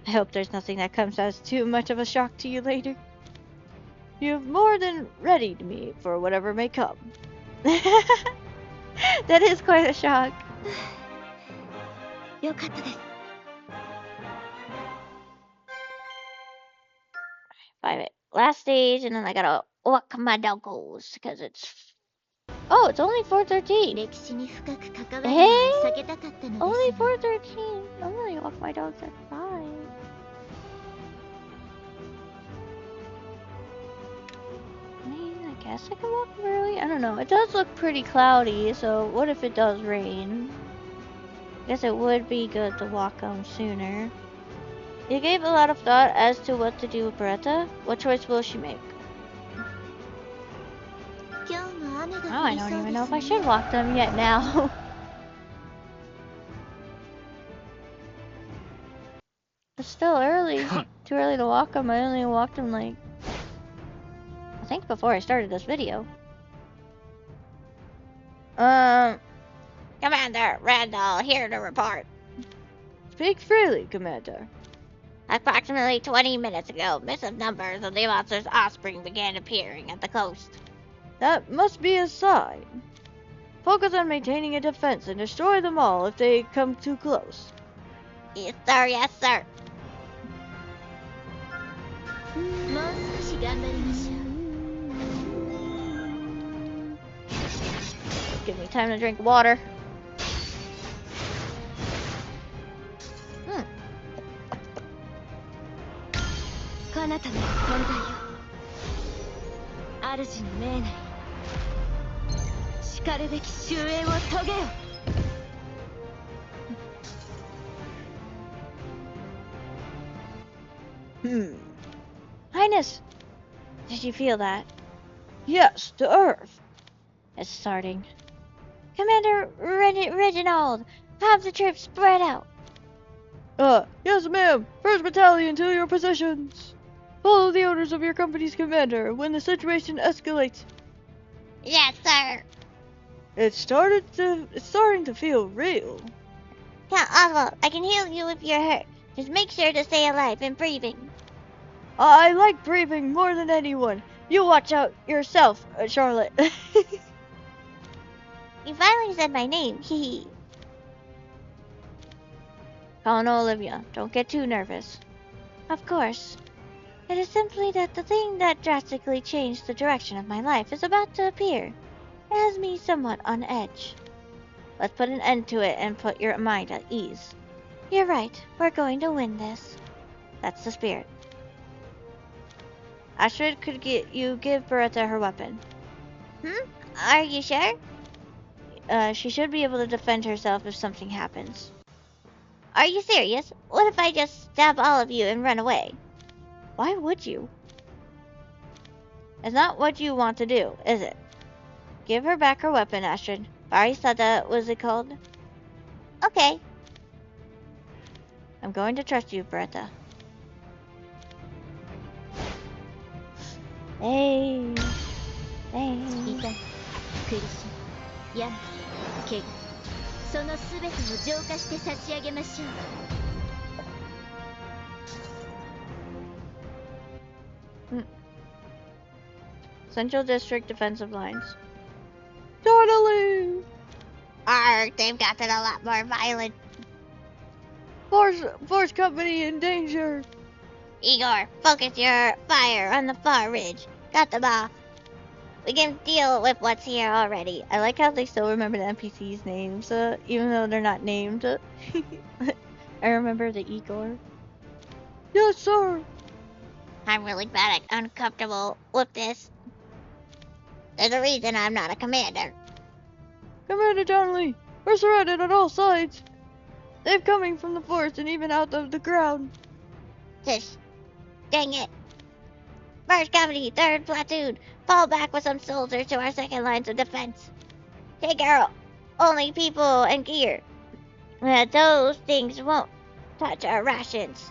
I hope there's nothing that comes as too much of a shock to you later. You've more than readied me for whatever may come. That is quite a shock. よかったです。 Five. Last stage, and then I gotta walk my doggos because it's. Oh, it's only 4:13. 歴史に深く関わるのは避けたかったの Only ですが 4:13. I'm gonna walk my dogs at 5. I mean, I guess I can walk early. I don't know. It does look pretty cloudy, so what if it does rain? I guess it would be good to walk home sooner. You gave a lot of thought as to what to do with Beretta. What choice will she make? 今日も雨が Oh, 降 I りそ don't う even で know if I す should ね。 walk them yet now. It's still early. Too early to walk them. I only walked them like... I think before I started this video. Commander Randall here to report. Speak freely, Commander. Approximately 20 minutes ago, massive numbers of the monster's offspring began appearing at the coast. That must be a sign. Focus on maintaining a defense and destroy them all if they come too close. Yes, sir. Yes, sir. もう少し頑張りましょう。 Give me time to drink water. Hmm. 彼方の存在よ。主の命内。叱るべき終焉を遂げよ。 Highness, did you feel that? Yes, to Earth. It's starting. Commander Reginald, have the troops spread out. Yes, ma'am. First Battalion to your positions. Follow the orders of your company's commander when the situation escalates. Yes, sir. It's starting to feel real. Count Oswald, I can heal you if you're hurt. Just make sure to stay alive and breathing. I like breathing more than anyone. You watch out yourself, Charlotte. You finally said my name, hee hee. Colonel Olivia, don't get too nervous. Of course. It is simply that the thing that drastically changed the direction of my life is about to appear. It has me somewhat on edge. Let's put an end to it and put your mind at ease. You're right, we're going to win this. That's the spirit. Astrid, could you give Beretta her weapon? Are you sure? She should be able to defend herself if something happens. Are you serious? What if I just stab all of you and run away? Why would you? It's not what you want to do, is it? Give her back her weapon, Astrid. Arisata was it called? Okay. I'm going to trust you, Beretta. Hey. 痛み、苦しみ、病、怪我、そのすべてを浄化して差し上げましょう。 Central District Defensive Lines. Totally! Arg, they've gotten a lot more violent. Force Company in danger! Igor, focus your fire on the far ridge. Got them all. We can deal with what's here already. I like how they still remember the NPCs' names, even though they're not named. I remember the Igor. Yes, sir! I'm really bad at uncomfortable with this. There's a reason I'm not a commander. Commander Donnelly, we're surrounded on all sides. They're coming from the forest and even out of the ground. Just dang it. First Company, 3rd Platoon, fall back with some soldiers to our second lines of defense. Take our only people and gear. Those things won't touch our rations.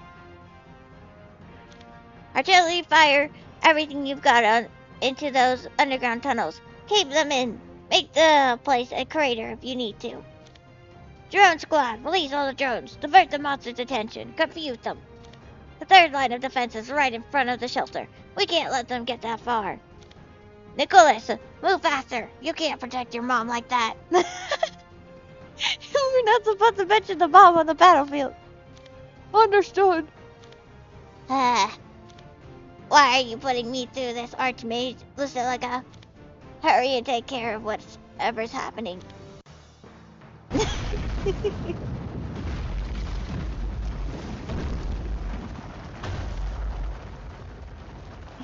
Artillery fire everything you've got on into those underground tunnels. Keep them in. Make the place a crater if you need to. Drone squad, release all the drones. Divert the monsters' attention. Confuse them. The 3rd line of defense is right in front of the shelter. We can't let them get that far. Nicholas, move faster. You can't protect your mom like that. We're not supposed to mention the bomb on the battlefield. Understood. Why are you putting me through this, Archmage Lucilica? Hurry and take care of whatever's happening.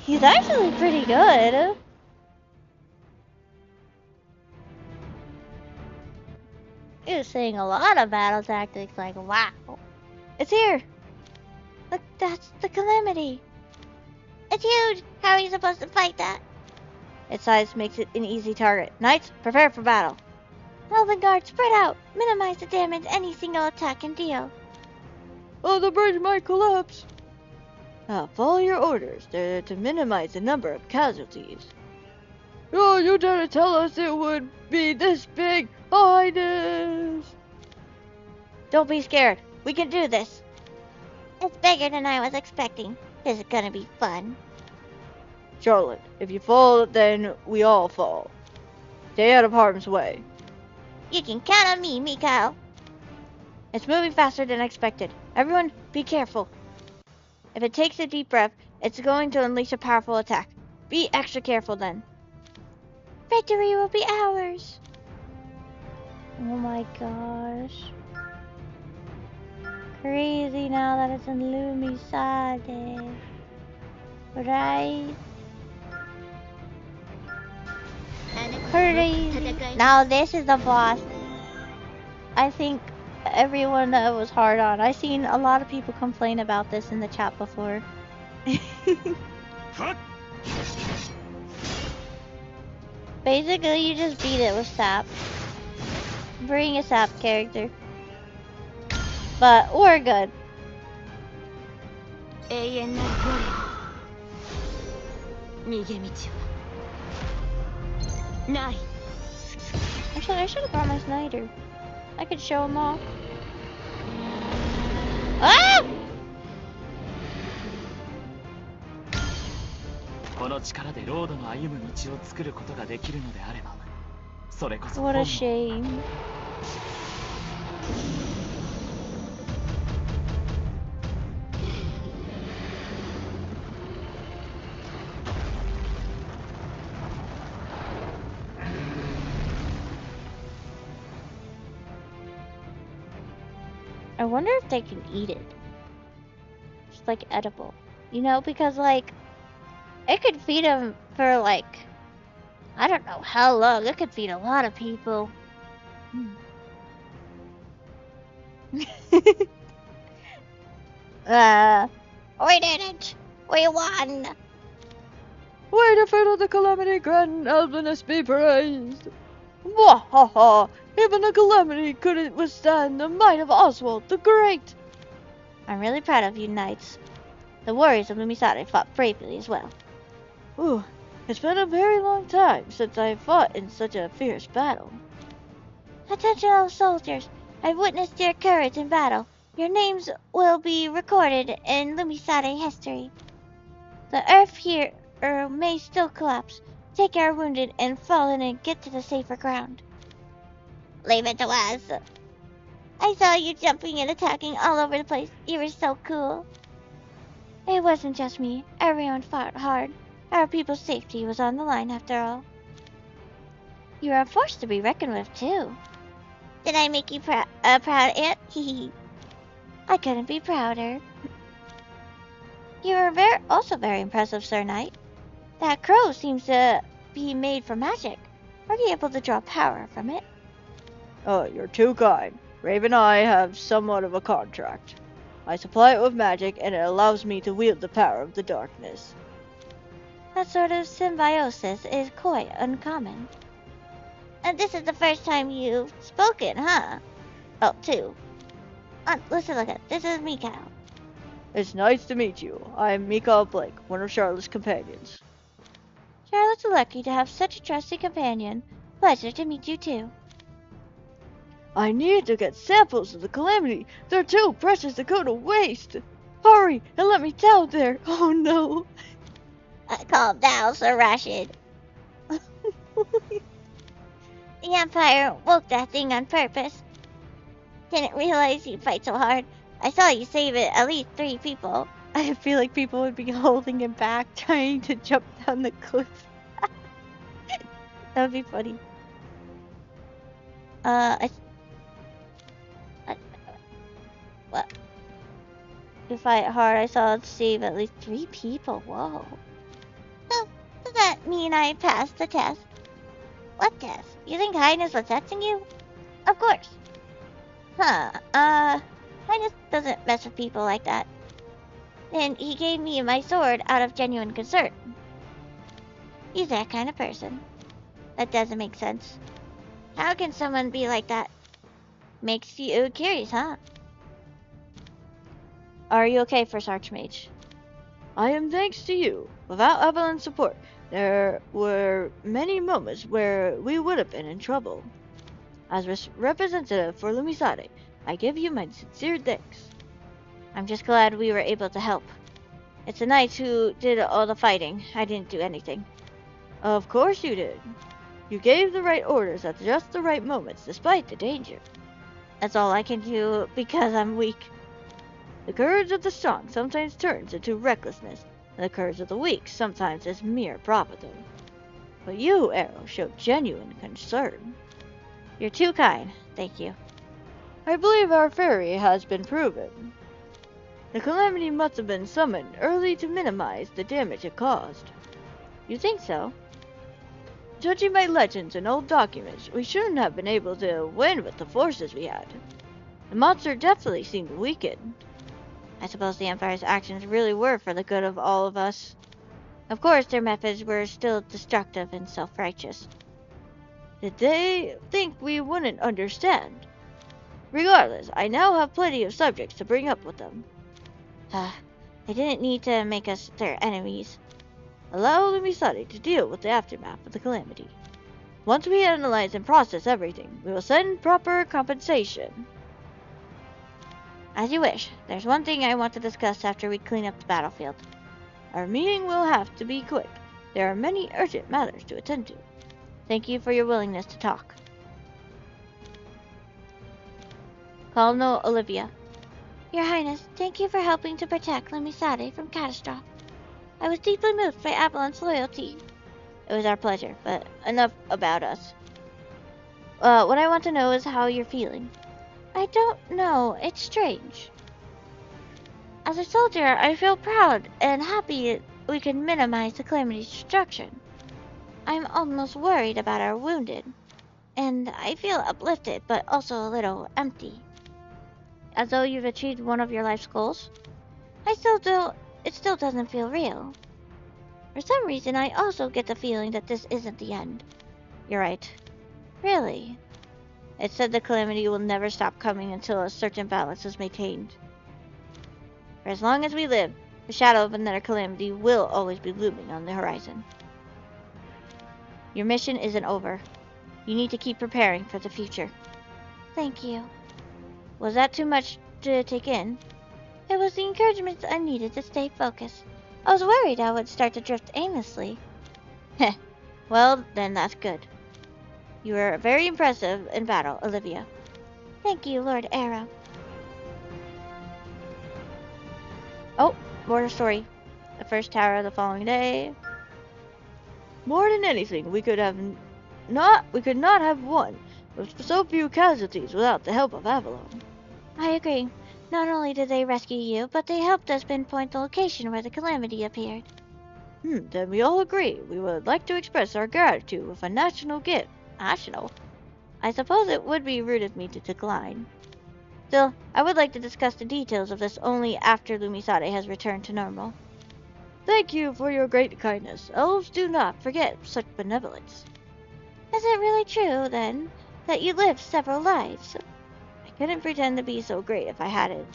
He's actually pretty good. He was saying a lot of battle tactics, like, wow. It's here. Look, that's the Calamity. It's huge. How are you supposed to fight that? Its size makes it an easy target. Knights, prepare for battle. Elven Guard, spread out. Minimize the damage any single attack can deal. Oh, the bridge might collapse. Follow your orders. They're to minimize the number of casualties. Oh, you didn't tell us it would be this big, Highness. Don't be scared. We can do this. It's bigger than I was expecting. This is gonna be fun. Charlotte, if you fall, then we all fall. Stay out of harm's way. You can count on me, Mikhail. It's moving faster than expected. Everyone, be careful. If it takes a deep breath, it's going to unleash a powerful attack. Be extra careful then. Victory will be ours. Oh my gosh. Crazy now that it's in Lumisade. Right? Crazy. Now this is the boss. I think everyone was hard on. I seen a lot of people complain about this in the chat before. Basically, you just beat it with sap. Bring a sap character. But we're good. Actually, I should have brought my Snyder. I could show him off. Ah! この力でロードの歩む道を作ることができるのであれば、それこそ What 本 a 望。 shame. I wonder if they can eat it. It's like edible. You know, because like, it could feed them for like, I don't know how long. It could feed a lot of people. We did it! We won! Way to fiddle the Calamity Grand Elvenus be praised! Mwahaha! Even the Calamity couldn't withstand the might of Oswald the Great! I'm really proud of you, knights. The warriors of Lumisade fought bravely as well. Ooh, it's been a very long time since I fought in such a fierce battle. Attention all soldiers! I've witnessed your courage in battle. Your names will be recorded in Lumisade history. The earth here may still collapse. Take our wounded and fallen and get to the safer ground. Leave it to us. I saw you jumping and attacking all over the place. You were so cool. It wasn't just me. Everyone fought hard. Our people's safety was on the line after all. You are a force to be reckoned with, too. Did I make you proud, Aunt? Hee. I couldn't be prouder. You are also very impressive, Sir Knight. That crow seems to be made for magic. Are you able to draw power from it? Oh, you're too kind. Raven and I have somewhat of a contract. I supply it with magic, and it allows me to wield the power of the darkness. That sort of symbiosis is quite uncommon. And this is the first time you've spoken, huh? Oh, two. Listen, this is Mikhail. It's nice to meet you. I'm Mikhail Blake, one of Charlotte's companions. Charlotte's lucky to have such a trusty companion. Pleasure to meet you, too. I need to get samples of the Calamity. They're too precious to go to waste. Hurry, and let me down there. Oh, no. Calm down, Sir Rashid. The Empire woke that thing on purpose. Didn't realize you'd fight so hard. I saw you save at least 3 people. I feel like people would be holding him back, trying to jump down the cliff. That would be funny. What? You fight hard. I saw it save at least 3 people. Whoa. So, does that mean I passed the test? What test? You think Highness was testing you? Of course. Huh. Highness doesn't mess with people like that. And he gave me my sword out of genuine concern. He's that kind of person. That doesn't make sense. How can someone be like that? Makes you curious, huh? Are you okay, First Archmage? I am thanks to you. Without Evelyn's support, there were many moments where we would have been in trouble. As representative for Lumisade, I give you my sincere thanks. I'm just glad we were able to help. It's the knights who did all the fighting. I didn't do anything. Of course you did. You gave the right orders at just the right moments, despite the danger. That's all I can do because I'm weak. The courage of the strong sometimes turns into recklessness, and the courage of the weak sometimes is mere bravado. But you, Arrow, showed genuine concern. You're too kind. Thank you. I believe our theory has been proven. The Calamity must have been summoned early to minimize the damage it caused. You think so? Judging by legends and old documents, we shouldn't have been able to win with the forces we had. The monster definitely seemed weakened. I suppose the Empire's actions really were for the good of all of us. Of course, their methods were still destructive and self-righteous. Did they think we wouldn't understand? Regardless, I now have plenty of subjects to bring up with them. They didn't need to make us their enemies. Allow Lumisade to deal with the aftermath of the Calamity. Once we analyze and process everything, we will send proper compensation. As you wish. There's one thing I want to discuss after we clean up the battlefield. Our meeting will have to be quick. There are many urgent matters to attend to. Thank you for your willingness to talk. Colonel Olivia. Your Highness, thank you for helping to protect Lumisade from catastrophe. I was deeply moved by Avalon's loyalty. It was our pleasure, but enough about us. What I want to know is how you're feeling. I don't know. It's strange. As a soldier, I feel proud and happy we can minimize the Calamity's destruction. I'm almost worried about our wounded, and I feel uplifted but also a little empty. As though you've achieved one of your life's goals? It still doesn't feel real. For some reason, I also get the feeling that this isn't the end. You're right. Really? It said the calamity will never stop coming until a certain balance is maintained. For as long as we live, the shadow of another calamity will always be looming on the horizon. Your mission isn't over. You need to keep preparing for the future. Thank you. Was that too much to take in? It was the encouragement I needed to stay focused. I was worried I would start to drift aimlessly. Heh. Well, then that's good. You were very impressive in battle, Olivia. Thank you, Lord Arrow. Oh, more story. The first tower the following day. More than anything, we could not have won with so few casualties without the help of Avalon. I agree. Not only did they rescue you, but they helped us pinpoint the location where the calamity appeared. Then we all agree. We would like to express our gratitude with a national gift. National? I suppose it would be rude of me to decline. Still, I would like to discuss the details of this only after Lumisade has returned to normal. Thank you for your great kindness. Elves do not forget such benevolence. Is it really true, then, that you lived several lives? I couldn't pretend to be so great if I hadn't.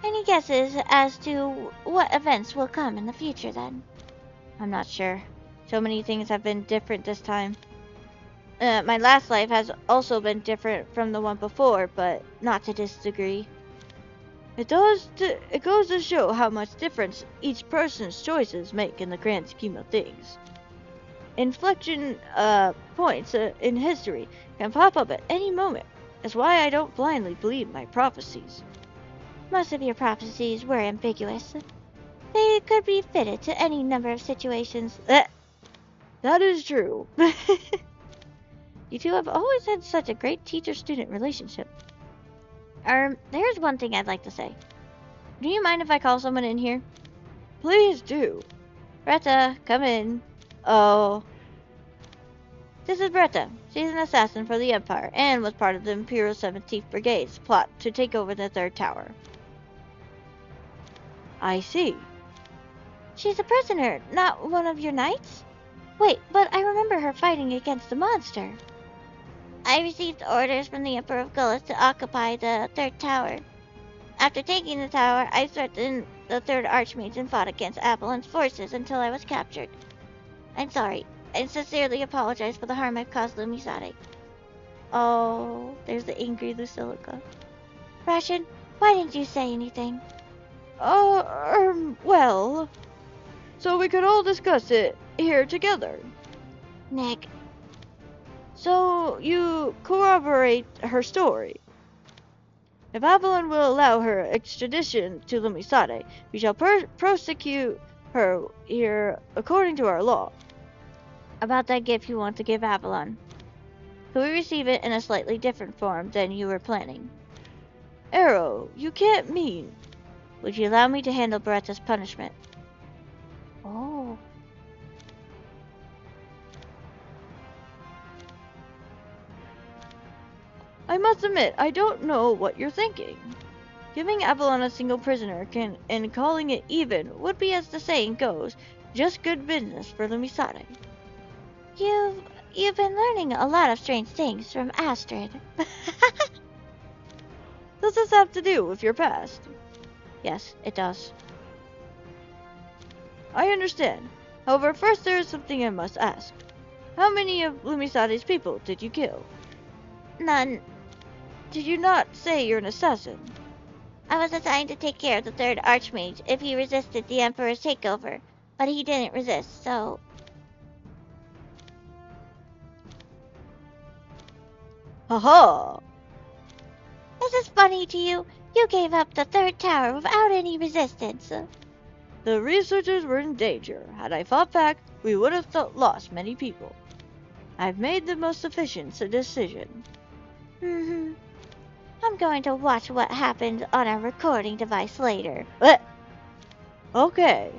Any guesses as to what events will come in the future, then? I'm not sure. So many things have been different this time. My last life has also been different from the one before, but not to this degree. It goes to show how much difference each person's choices make in the grand scheme of things. Inflection points in history can pop up at any moment. That's why I don't blindly believe my prophecies. Most of your prophecies were ambiguous. They could be fitted to any number of situations. That is true. You two have always had such a great teacher-student relationship. There's one thing I'd like to say. Do you mind if I call someone in here? Please do. Bretta, come in. Oh. This is Bretta. She's an assassin for the Empire and was part of the Imperial 17th Brigade's plot to take over the third tower. I see. She's a prisoner, not one of your knights? Wait, but I remember her fighting against the monster. I received orders from the Emperor of Gullus to occupy the third tower. After taking the tower, I threatened the third Archmage and fought against Avalon's forces until I was captured. I'm sorry. I sincerely apologize for the harm I've caused Lumisade. Oh, there's the angry Lucilica. Rashan, why didn't you say anything? Well, so we could all discuss it here together. Nick. So you corroborate her story. If Avalon will allow her extradition to Lumisade, we shall prosecute her here according to our law. About that gift you want to give Avalon. Could we receive it in a slightly different form than you were planning? Arrow, you can't mean. Would you allow me to handle Beretta's punishment? Oh. I must admit, I don't know what you're thinking. Giving Avalon a single prisoner and calling it even would be, as the saying goes, just good business for Lumisade. You've been learning a lot of strange things from Astrid. Does this have to do with your past? Yes, it does. I understand. However, first there is something I must ask. How many of Lumisade's people did you kill? None. Did you not say you're an assassin? I was assigned to take care of the third Archmage if he resisted the Emperor's takeover, but he didn't resist, so... Haha! Is this funny to you? You gave up the third tower without any resistance. The researchers were in danger. Had I fought back, we would have lost many people. I've made the most efficient decision. I'm going to watch what happened on our recording device later. Okay.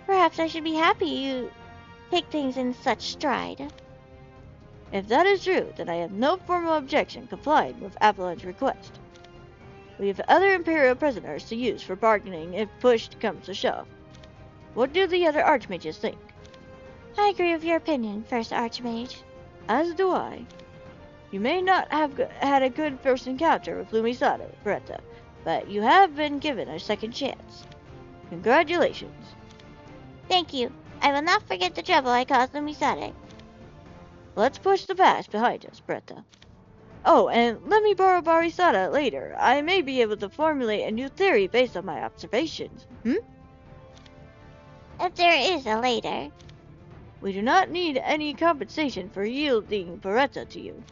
Perhaps I should be happy you take things in such stride. If that is true, then I have no formal objection complying with Avalon's request. We have other Imperial prisoners to use for bargaining if push comes to shove. What do the other Archmages think? I agree with your opinion, First Archmage. As do I. You may not have had a good first encounter with Lumisada, Beretta, but you have been given a second chance. Congratulations. Thank you. I will not forget the trouble I caused Lumisade. Let's push the past behind us, Beretta. Oh, and let me borrow Barisada later. I may be able to formulate a new theory based on my observations. If there is a later. We do not need any compensation for yielding Beretta to you.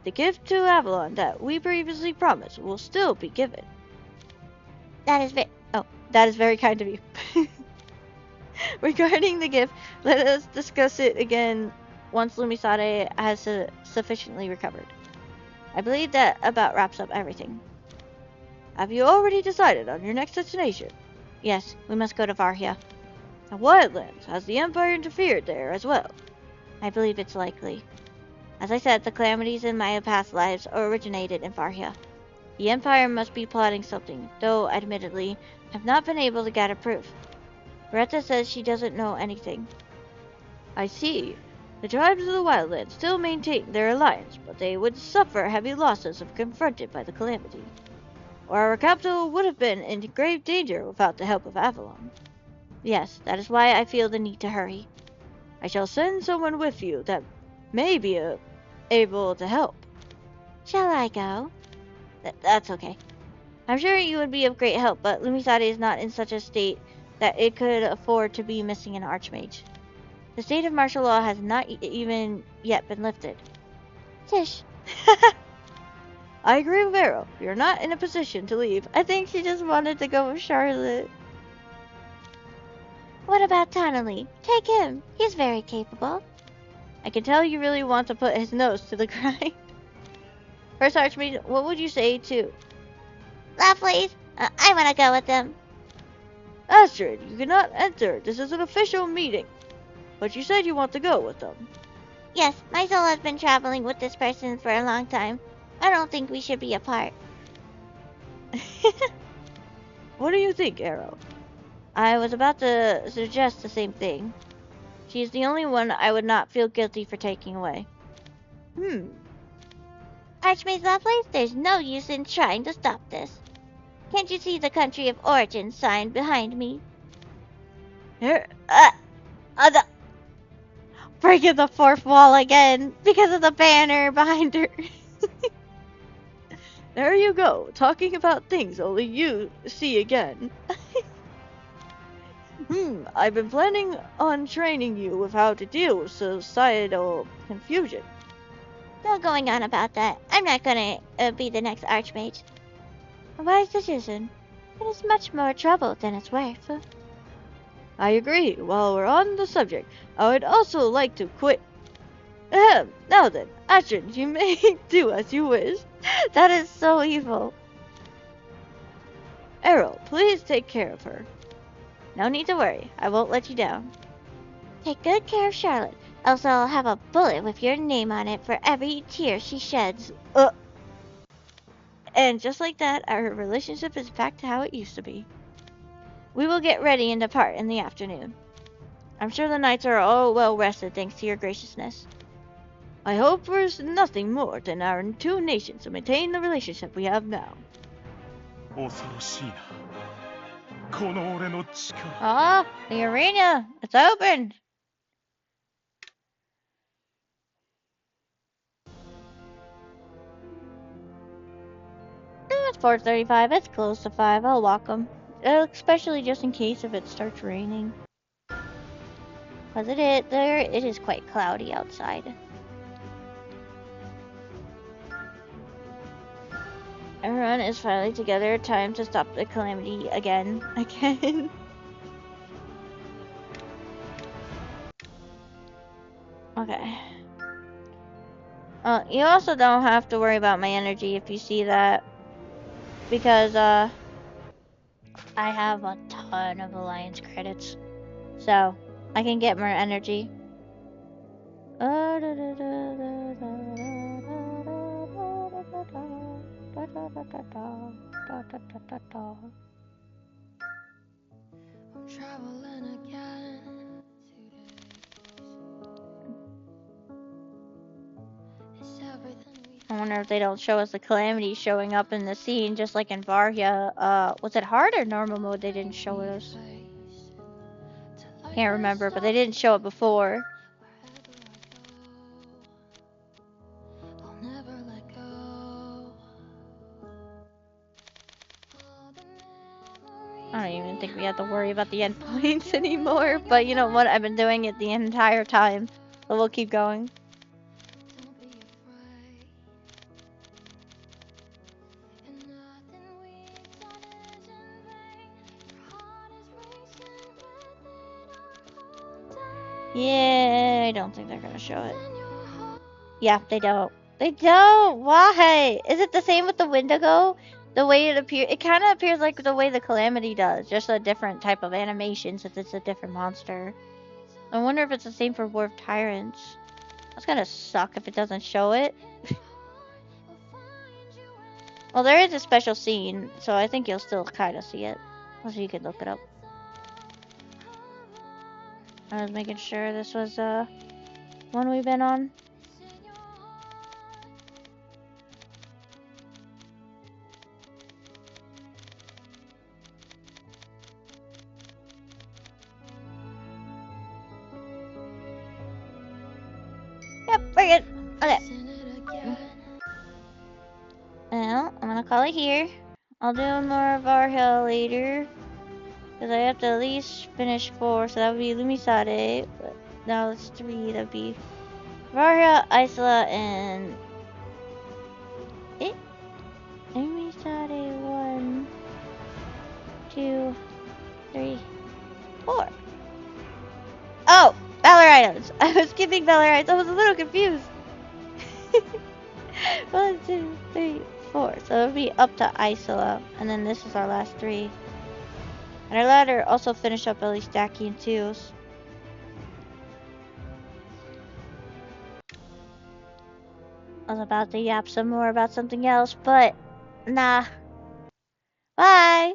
The gift to Avalon that we previously promised will still be given. That is very kind of you. Regarding the gift, let us discuss it again once Lumisade has sufficiently recovered. I believe that about wraps up everything. Have you already decided on your next destination? Yes, we must go to Varhia. The Wildlands. Has the Empire interfered there as well? I believe it's likely. As I said, the calamities in my past lives originated in Varhia. The Empire must be plotting something, though, admittedly, I've not been able to gather proof. Beretta says she doesn't know anything. I see. The tribes of the Wildlands still maintain their alliance, but they would suffer heavy losses if confronted by the calamity. Or our capital would have been in grave danger without the help of Avalon. Yes, that is why I feel the need to hurry. I shall send someone with you that may be able to help. Shall I go? That's okay. I'm sure you would be of great help, but Lumisade is not in such a state that it could afford to be missing an archmage. The state of martial law has not even yet been lifted. Tish. I agree with Vero. You're not in a position to leave. I think she just wanted to go with Charlotte. What about Tonally? Take him. He's very capable. I can tell you really want to put his nose to the grind. First Archmage, what would you say to... Lovelies, I want to go with them. Astrid, you cannot enter. This is an official meeting. But you said you want to go with them. Yes, my soul has been traveling with this person for a long time. I don't think we should be apart. What do you think, Arrow? I was about to suggest the same thing. She's the only one I would not feel guilty for taking away. Archmage Lovelace, there's no use in trying to stop this. Can't you see the country of origin sign behind me? Breaking the fourth wall again because of the banner behind her. There you go, talking about things only you see again. I've been planning on training you with how to deal with societal confusion. No going on about that. I'm not gonna be the next Archmage. A wise decision. It is much more trouble than it's worth. I agree. While we're on the subject, I would also like to quit. Now then, Astrid, you may do as you wish. That is so evil. Errol, please take care of her. No need to worry. I won't let you down. Take good care of Charlotte. Else I'll have a bullet with your name on it for every tear she sheds. And just like that, our relationship is back to how it used to be. We will get ready and depart in the afternoon. I'm sure the knights are all well rested thanks to your graciousness. I hope there's nothing more than our two nations to maintain the relationship we have now. Ah, the arena! It's open! It's 4:35. It's close to 5. I'll walk them. Especially just in case if it starts raining. Because it is quite cloudy outside. Everyone is finally together. Time to stop the calamity again. Okay. You also don't have to worry about my energy if you see that. Because, I have a ton of Alliance credits. So, I can get more energy. I'm traveling again today. Is everything wonder if they don't show us the Calamity showing up in the scene, just like in Varya. Was it hard or normal mode they didn't show us? Can't remember, but they didn't show it before. I don't even think we have to worry about the endpoints anymore, but you know what? I've been doing it the entire time, so we'll keep going. Yeah, I don't think they're gonna show it. Yeah, they don't. They don't! Why? Is it the same with the Wendigo? The way it appears, it kind of appears like the way the Calamity does, just a different type of animation since it's a different monster. I wonder if it's the same for War of Tyrants. That's gonna suck if it doesn't show it. Well, there is a special scene, so I think you'll still kind of see it. So you can look it up. I was making sure this was one we've been on. Yep, we're good. Okay. Well, I'm gonna call it here. I'll do more of Varya later. Because I have to at least finish 4, so that would be Lumisade. But now it's 3, that would be Varya, Isola, and... Lumisade 1, 2, 3, 4. Oh! Valor items! I was skipping Valor items, I was a little confused. 1, 2, 3, 4. So it'll be up to Isola, and then this is our last 3. And our ladder also finish up at least Daki and Teos. I was about to yap some more about something else, but nah. Bye!